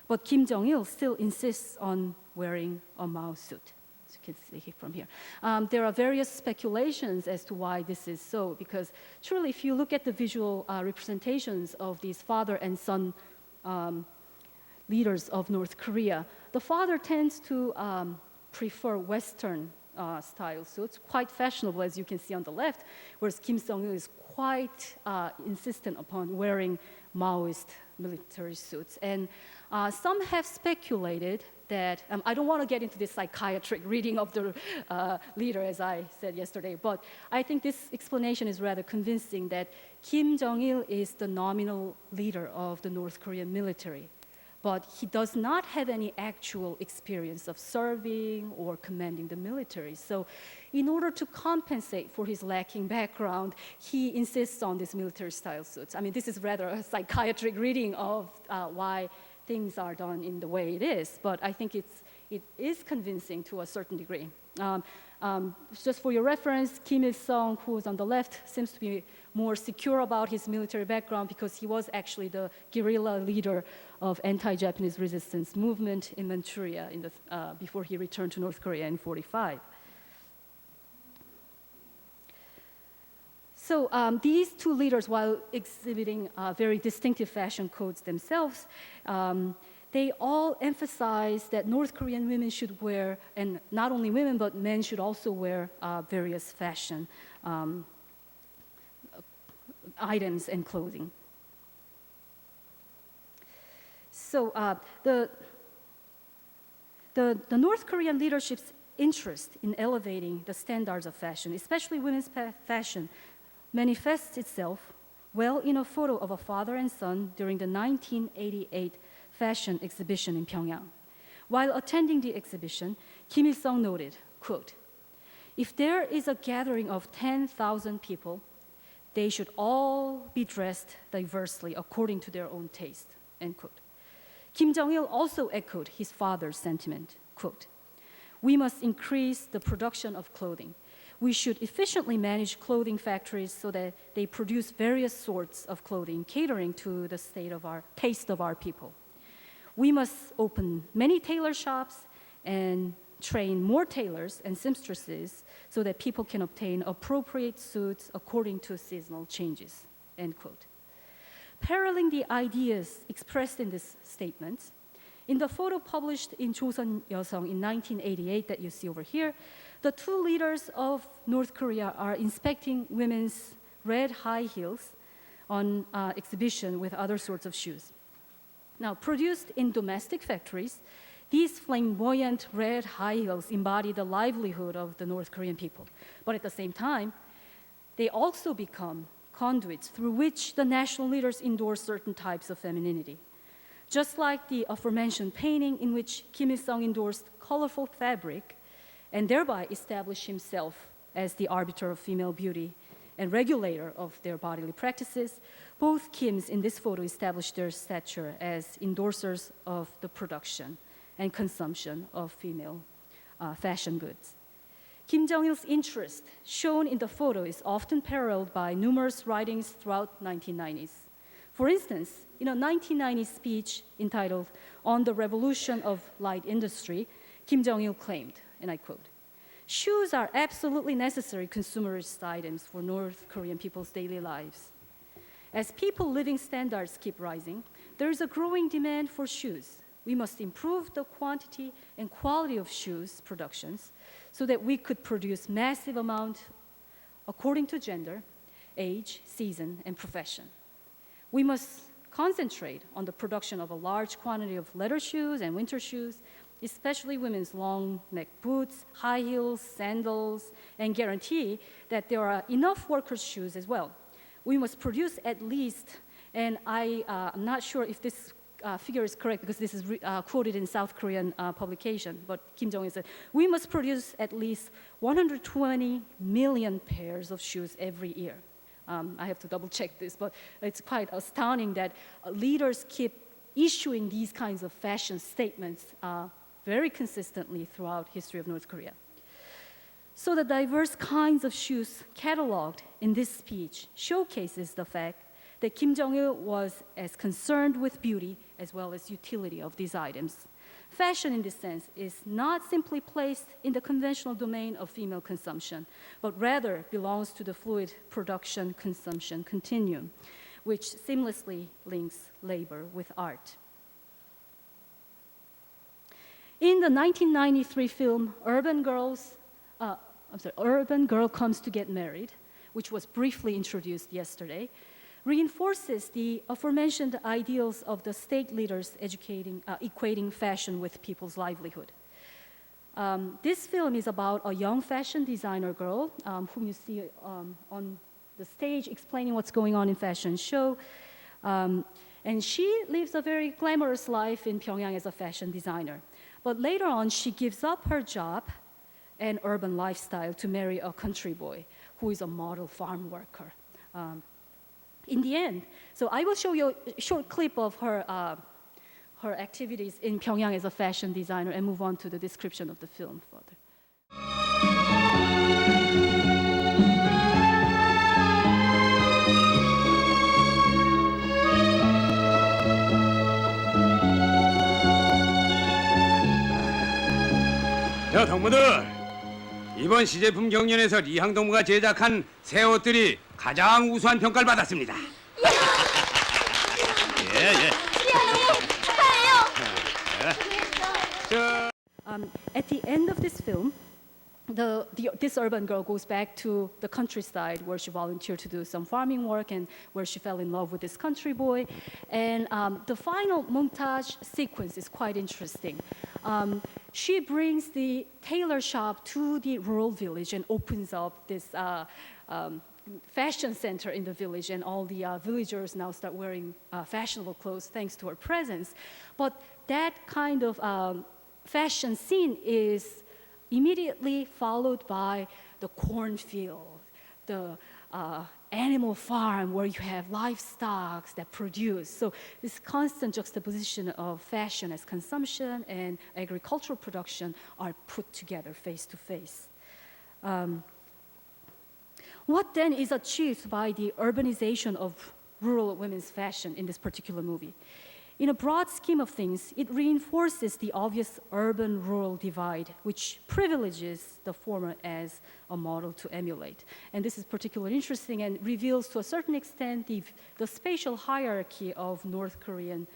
But Kim Jong-il still insists on wearing a Mao suit. As you can see from here. There are various speculations as to why this is so, because truly, if you look at the visual representations of these father and son leaders of North Korea, the father tends to prefer Western style suits, quite fashionable, as you can see on the left, whereas Kim Jong-il is quite insistent upon wearing Maoist military suits. And some have speculated that, I don't want to get into this psychiatric reading of the leader, as I said yesterday, but I think this explanation is rather convincing that Kim Jong-il is the nominal leader of the North Korean military, but he does not have any actual experience of serving or commanding the military. So in order to compensate for his lacking background, he insists on these military-style suits. I mean, this is rather a psychiatric reading of why things are done in the way it is, but I think it is convincing to a certain degree. Just for your reference, Kim Il-sung, who is on the left, seems to be more secure about his military background because he was actually the guerrilla leader of anti-Japanese resistance movement in Manchuria before he returned to North Korea in 1945. So these two leaders, while exhibiting very distinctive fashion codes themselves, they all emphasize that North Korean women should wear, and not only women, but men should also wear various fashion items and clothing. So the North Korean leadership's interest in elevating the standards of fashion, especially women's fashion, manifests itself well in a photo of a father and son during the 1988 fashion exhibition in Pyongyang. While attending the exhibition, Kim Il-sung noted, quote, "If there is a gathering of 10,000 people, they should all be dressed diversely according to their own taste," end quote. Kim Jong-il also echoed his father's sentiment, quote, "We must increase the production of clothing. We should efficiently manage clothing factories so that they produce various sorts of clothing catering to the taste of our people. We must open many tailor shops and train more tailors and seamstresses so that people can obtain appropriate suits according to seasonal changes," end quote. Paralleling the ideas expressed in this statement, in the photo published in Joseon Yeosung in 1988 that you see over here, the two leaders of North Korea are inspecting women's red high heels on exhibition with other sorts of shoes. Now, produced in domestic factories, these flamboyant red high heels embody the livelihood of the North Korean people. But at the same time, they also become conduits through which the national leaders endorse certain types of femininity. Just like the aforementioned painting in which Kim Il-sung endorsed colorful fabric and thereby established himself as the arbiter of female beauty and regulator of their bodily practices, both Kims in this photo established their stature as endorsers of the production and consumption of female fashion goods. Kim Jong-il's interest, shown in the photo, is often paralleled by numerous writings throughout 1990s. For instance, in a 1990 speech entitled "On the Revolution of Light Industry," Kim Jong-il claimed, and I quote, "Shoes are absolutely necessary consumerist items for North Korean people's daily lives. As people living standards keep rising, there is a growing demand for shoes. We must improve the quantity and quality of shoes productions so that we could produce massive amount according to gender, age, season, and profession. We must concentrate on the production of a large quantity of leather shoes and winter shoes, especially women's long neck boots, high heels, sandals, and guarantee that there are enough workers' shoes as well. We must produce at least, and I'm not sure if this figure is correct because this is quoted in South Korean publication, but Kim Jong-il said, we must produce at least 120 million pairs of shoes every year. I have to double check this, but it's quite astounding that leaders keep issuing these kinds of fashion statements very consistently throughout history of North Korea. So the diverse kinds of shoes cataloged in this speech showcases the fact that Kim Jong-il was as concerned with beauty as well as utility of these items. Fashion in this sense is not simply placed in the conventional domain of female consumption, but rather belongs to the fluid production-consumption continuum, which seamlessly links labor with art. In the 1993 film Urban Girl Comes to Get Married, which was briefly introduced yesterday, reinforces the aforementioned ideals of the state leaders equating fashion with people's livelihood. This film is about a young fashion designer girl whom you see on the stage explaining what's going on in fashion show. And she lives a very glamorous life in Pyongyang as a fashion designer. But later on, she gives up her job and urban lifestyle to marry a country boy who is a model farm worker. In the end, so I will show you a short clip of her, her activities in Pyongyang as a fashion designer and move on to the description of the film further. 자, 동무들, 이번 시제품 경연에서 리항 동무가 제작한 새 옷들이 가장 우수한 평가를 받았습니다. 예. At the end of this film, this urban girl goes back to the countryside where she volunteered to do some farming work and where she fell in love with this country boy. And the final montage sequence is quite interesting. She brings the tailor shop to the rural village and opens up this fashion center in the village, and all the villagers now start wearing fashionable clothes thanks to her presence. But that kind of fashion scene is immediately followed by the cornfield, the animal farm where you have livestock that produce. So this constant juxtaposition of fashion as consumption and agricultural production are put together face to face. What then is achieved by the urbanization of rural women's fashion in this particular movie? In a broad scheme of things, it reinforces the obvious urban-rural divide, which privileges the former as a model to emulate. And this is particularly interesting and reveals to a certain extent the spatial hierarchy of North Korean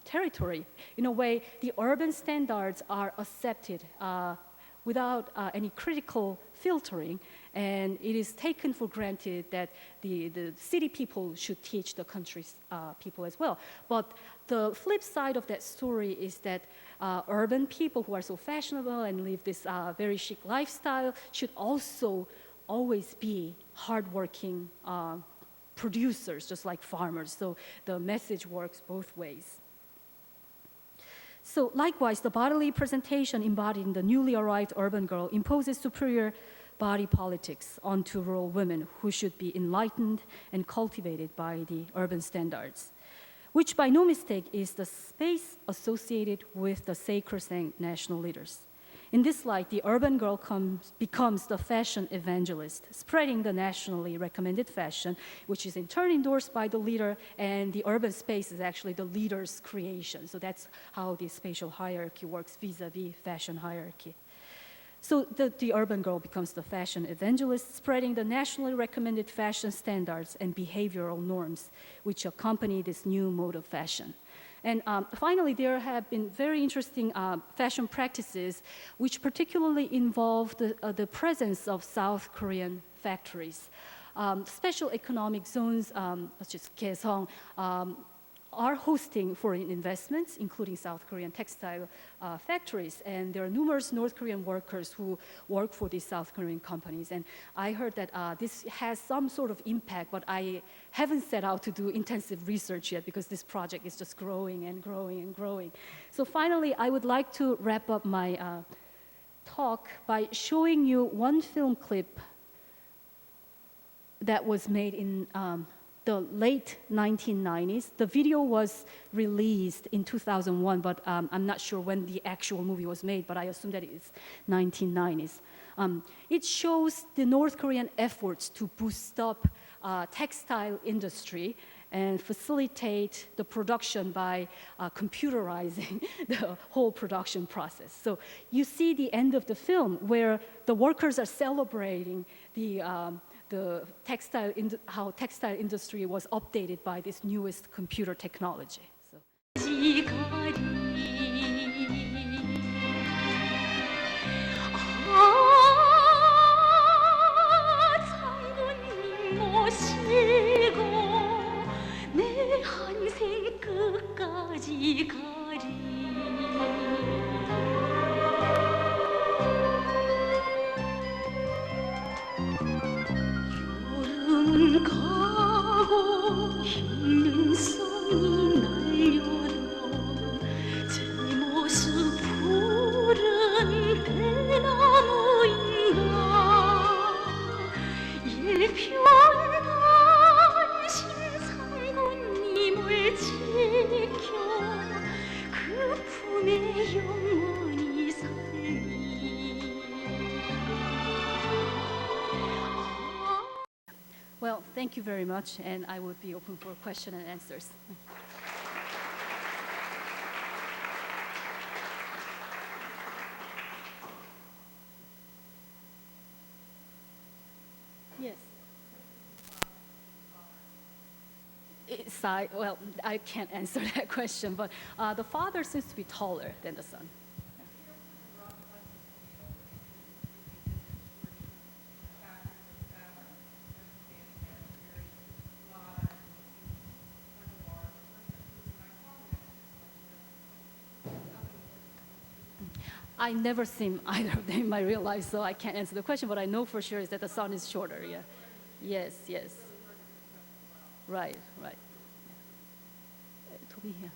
territory. In a way, the urban standards are accepted without any critical filtering, and it is taken for granted that the city people should teach the country's people as well. But the flip side of that story is that urban people who are so fashionable and live this very chic lifestyle should also always be hardworking producers, just like farmers. So the message works both ways. So likewise, the bodily presentation embodied in the newly arrived urban girl imposes superior body politics onto rural women who should be enlightened and cultivated by the urban standards, which by no mistake is the space associated with the sacrosanct national leaders. In this light, the urban girl becomes the fashion evangelist, spreading the nationally recommended fashion, which is in turn endorsed by the leader, and the urban space is actually the leader's creation. So that's how the spatial hierarchy works vis-a-vis fashion hierarchy. So the urban girl becomes the fashion evangelist, spreading the nationally recommended fashion standards and behavioral norms which accompany this new mode of fashion. And finally, there have been very interesting fashion practices which particularly involve the presence of South Korean factories. special economic zones, such as Kaesong, are hosting foreign investments, including South Korean textile factories. And there are numerous North Korean workers who work for these South Korean companies. And I heard that this has some sort of impact, but I haven't set out to do intensive research yet because this project is just growing and growing and growing. So finally, I would like to wrap up my talk by showing you one film clip that was made in the late 1990s. The video was released in 2001, but I'm not sure when the actual movie was made, but I assume that it's 1990s. It shows the North Korean efforts to boost up textile industry and facilitate the production by computerizing the whole production process. So you see the end of the film where the workers are celebrating how textile industry was updated by this newest computer technology. So. 가고 힘든 성이 날려도 제 모습 푸른 대나무인가 일편단 심상군님을 지켜 그 품에 영원히 살리. Well, thank you very much, and I would be open for question and answers. Yes. Well, I can't answer that question, but the father seems to be taller than the son. I've never seen either of them in my real life, so I can't answer the question. But I know for sure is that the son is shorter. Yeah. Yes. Yes. Right. Right. Toby here.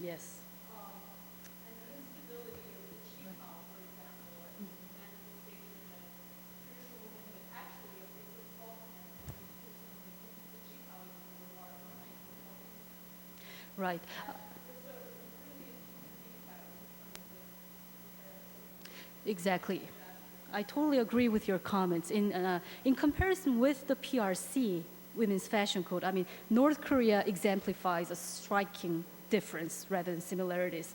Yes. Right. Exactly. I totally agree with your comments. In comparison with the PRC, Women's Fashion Code, I mean, North Korea exemplifies a striking difference rather than similarities.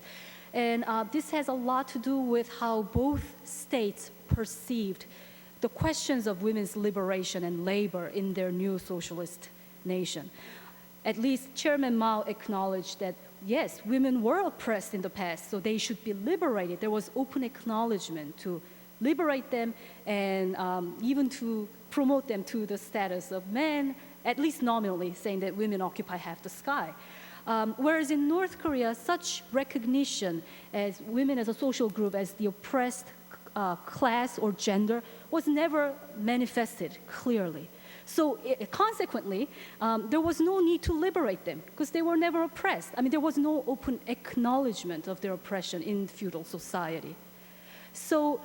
And this has a lot to do with how both states perceived the questions of women's liberation and labor in their new socialist nation. At least Chairman Mao acknowledged that, yes, women were oppressed in the past, so they should be liberated. There was open acknowledgement to liberate them and even to promote them to the status of men at least nominally, saying that women occupy half the sky. Whereas in North Korea, such recognition as women as a social group, as the oppressed class or gender, was never manifested clearly. So consequently, there was no need to liberate them because they were never oppressed. I mean, there was no open acknowledgement of their oppression in feudal society. So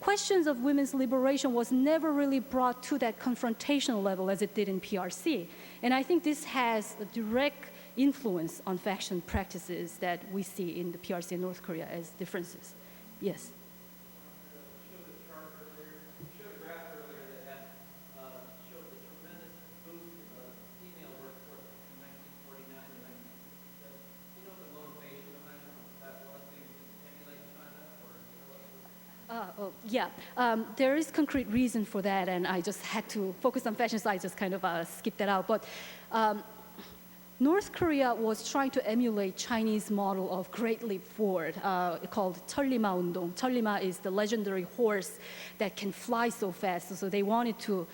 questions of women's liberation was never really brought to that confrontational level as it did in PRC. And I think this has a direct influence on fashion practices that we see in the PRC and North Korea as differences. Yes? There is concrete reason for that, and I just had to focus on fashion, so I just kind of skipped that out. But North Korea was trying to emulate Chinese model of Great Leap Forward called 천리마 운동. 천리마 is the legendary horse that can fly so fast, so they wanted to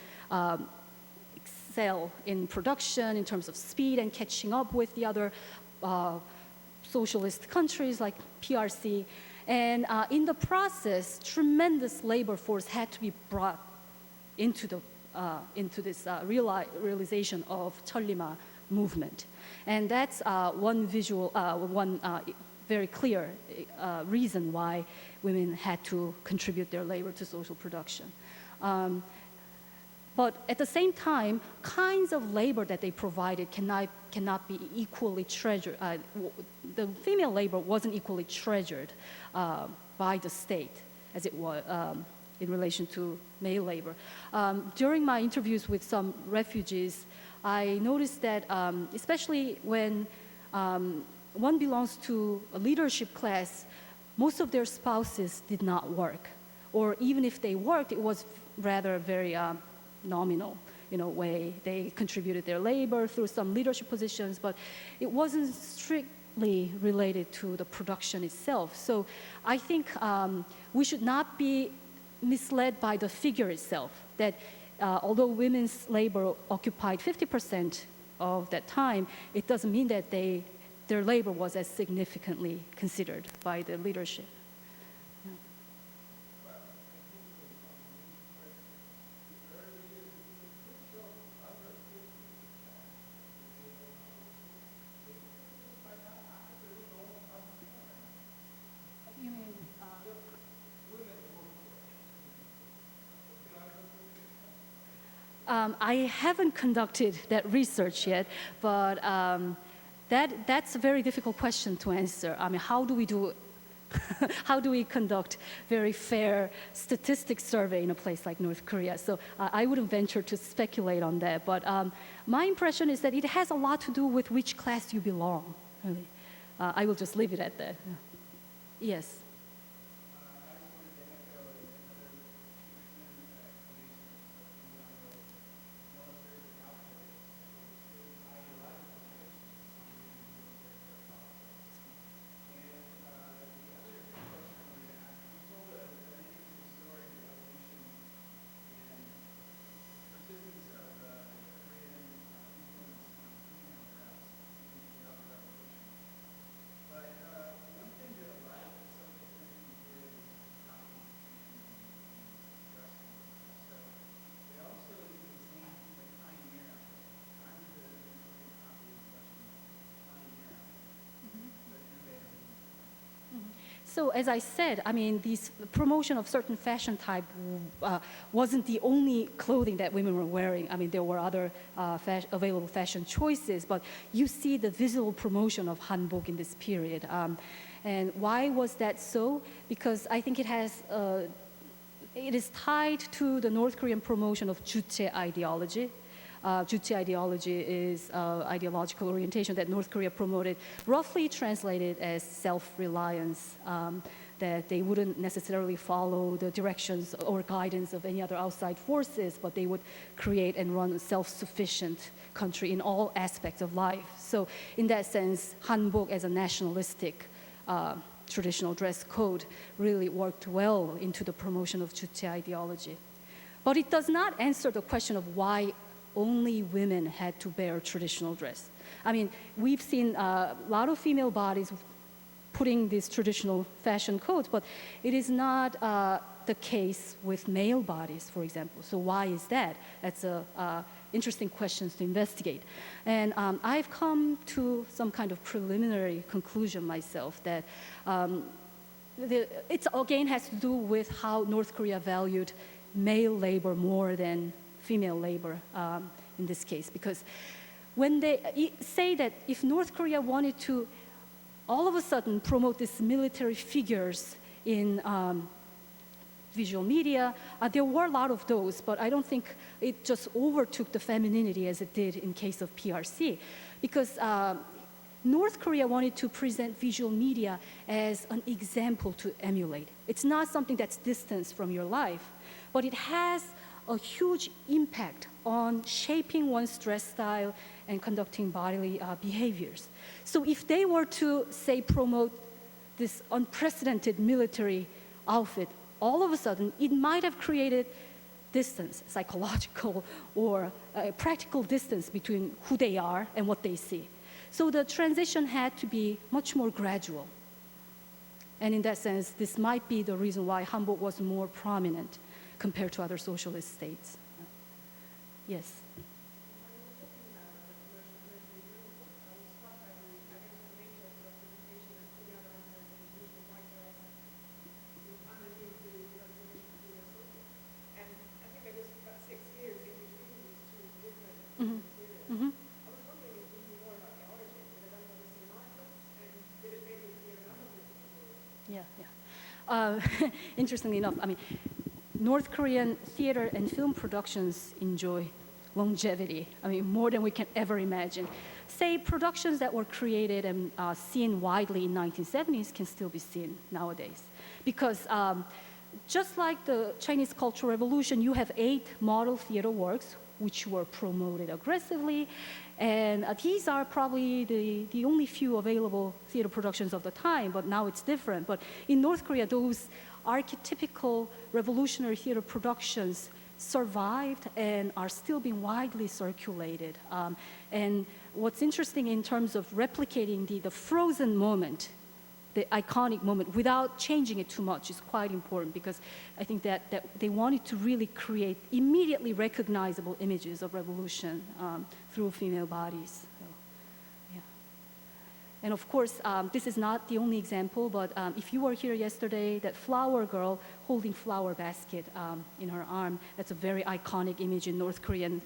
excel in production in terms of speed and catching up with the other socialist countries like PRC. And in the process, tremendous labor force had to be brought into this realization of 천리마 movement. And that's one very clear reason why women had to contribute their labor to social production. But at the same time, kinds of labor that they provided cannot be equally treasured. The female labor wasn't equally treasured by the state as it was in relation to male labor. During my interviews with some refugees, I noticed that especially when one belongs to a leadership class, most of their spouses did not work. Or even if they worked, it was rather very nominal way. They contributed their labor through some leadership positions, but it wasn't strictly related to the production itself. So I think we should not be misled by the figure itself, that although women's labor occupied 50% of that time, it doesn't mean that their labor was as significantly considered by the leadership. I haven't conducted that research yet, but that's a very difficult question to answer. I mean, how do we conduct very fair statistics survey in a place like North Korea? So I wouldn't venture to speculate on that, but my impression is that it has a lot to do with which class you belong, really. I will just leave it at that. Yes. So as I said, I mean, this promotion of certain fashion type wasn't the only clothing that women were wearing. I mean, there were other available fashion choices, but you see the visible promotion of hanbok in this period. And why was that so? Because I think it is tied to the North Korean promotion of 주체 ideology. Juche ideology is ideological orientation that North Korea promoted, roughly translated as self-reliance, that they wouldn't necessarily follow the directions or guidance of any other outside forces, but they would create and run a self-sufficient country in all aspects of life. So in that sense, hanbok as a nationalistic traditional dress code really worked well into the promotion of Juche ideology. But it does not answer the question of why only women had to wear traditional dress. I mean, we've seen a lot of female bodies putting these traditional fashion codes, but it is not the case with male bodies, for example. So why is that? That's a interesting questions to investigate. And I've come to some kind of preliminary conclusion myself that it again has to do with how North Korea valued male labor more than female labor in this case. Because when they say that if North Korea wanted to all of a sudden promote these military figures in visual media, there were a lot of those, but I don't think it just overtook the femininity as it did in case of PRC. Because North Korea wanted to present visual media as an example to emulate. It's not something that's distanced from your life, but it has a huge impact on shaping one's dress style and conducting bodily behaviors. So if they were to, say, promote this unprecedented military outfit, all of a sudden, it might have created distance, psychological or practical distance between who they are and what they see. So the transition had to be much more gradual. And in that sense, this might be the reason why Hanbok was more prominent compared to other socialist states. Yes. Mm-hmm. Mm-hmm. Yeah. Interestingly enough, I mean, North Korean theater and film productions enjoy longevity. I mean, more than we can ever imagine. Say, productions that were created and seen widely in 1970s can still be seen nowadays. Because just like the Chinese Cultural Revolution, you have 8 model theater works which were promoted aggressively. And these are probably the only few available theater productions of the time, but now it's different. But in North Korea, those archetypical revolutionary theater productions survived and are still being widely circulated. And what's interesting in terms of replicating the frozen moment, the iconic moment, without changing it too much is quite important, because I think that they wanted to really create immediately recognizable images of revolution through female bodies. So, yeah. And of course, this is not the only example, but if you were here yesterday, that flower girl holding flower basket in her arm, that's a very iconic image in North Korean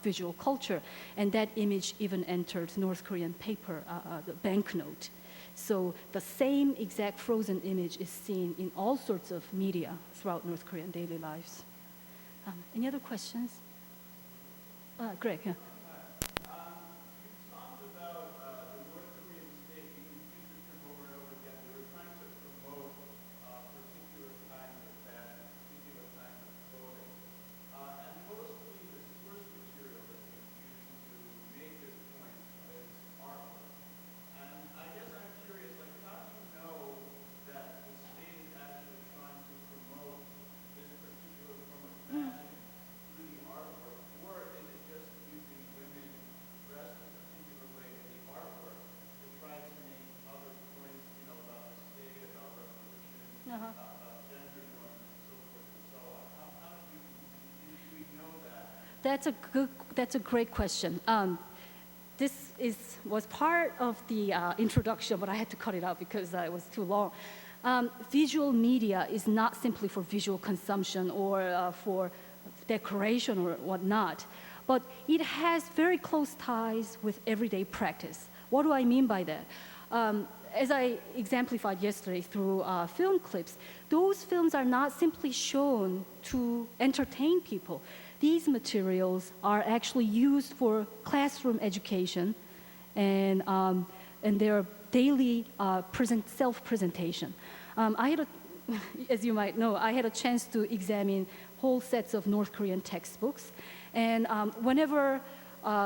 visual culture. And that image even entered North Korean paper, the banknote. So the same exact frozen image is seen in all sorts of media throughout North Korean daily lives. Any other questions? Greg, yeah. That's a great question. This was part of the introduction, but I had to cut it out because it was too long. Visual media is not simply for visual consumption or for decoration or whatnot, but it has very close ties with everyday practice. What do I mean by that? As I exemplified yesterday through film clips, those films are not simply shown to entertain people. These materials are actually used for classroom education and their daily self-presentation. As you might know, I had a chance to examine whole sets of North Korean textbooks. And whenever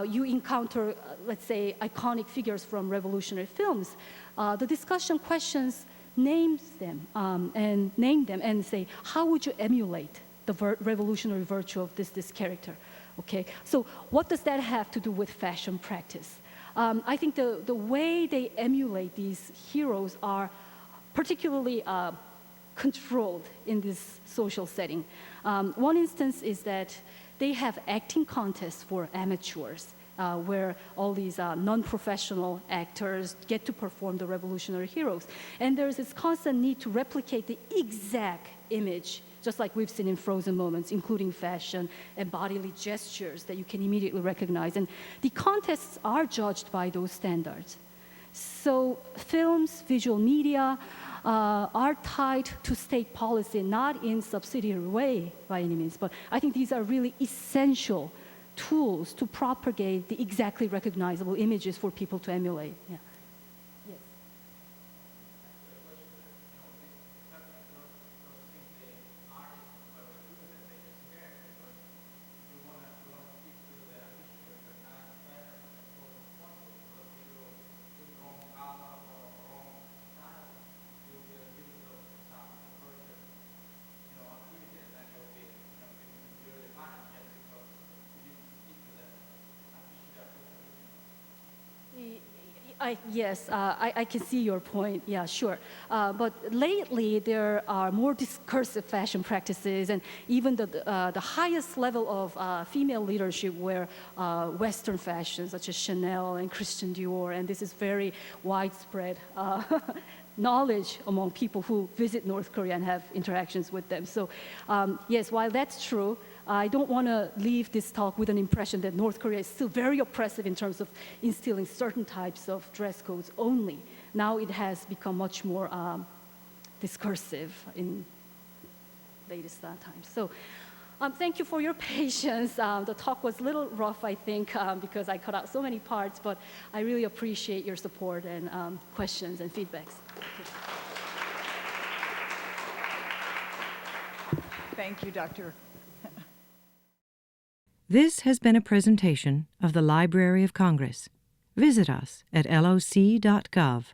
you encounter, let's say, iconic figures from revolutionary films, the discussion questions name them and say, how would you emulate the revolutionary virtue of this character? Okay, so what does that have to do with fashion practice? I think the way they emulate these heroes are particularly controlled in this social setting. One instance is that they have acting contests for amateurs, where all these non-professional actors get to perform the revolutionary heroes. And there's this constant need to replicate the exact image, just like we've seen in Frozen moments, including fashion and bodily gestures that you can immediately recognize. And the contests are judged by those standards. So films, visual media are tied to state policy, not in subsidiary way by any means, but I think these are really essential tools to propagate the exactly recognizable images for people to emulate. Yeah. Yes. I can see your point. Yeah, sure. But lately, there are more discursive fashion practices, and even the highest level of female leadership wear Western fashion, such as Chanel and Christian Dior, and this is very widespread knowledge among people who visit North Korea and have interactions with them. So, yes, while that's true, I don't want to leave this talk with an impression that North Korea is still very oppressive in terms of instilling certain types of dress codes only. Now it has become much more discursive in latest times. So thank you for your patience. The talk was a little rough, I think, because I cut out so many parts, but I really appreciate your support and questions and feedbacks. Thank you, Dr. This has been a presentation of the Library of Congress. Visit us at loc.gov.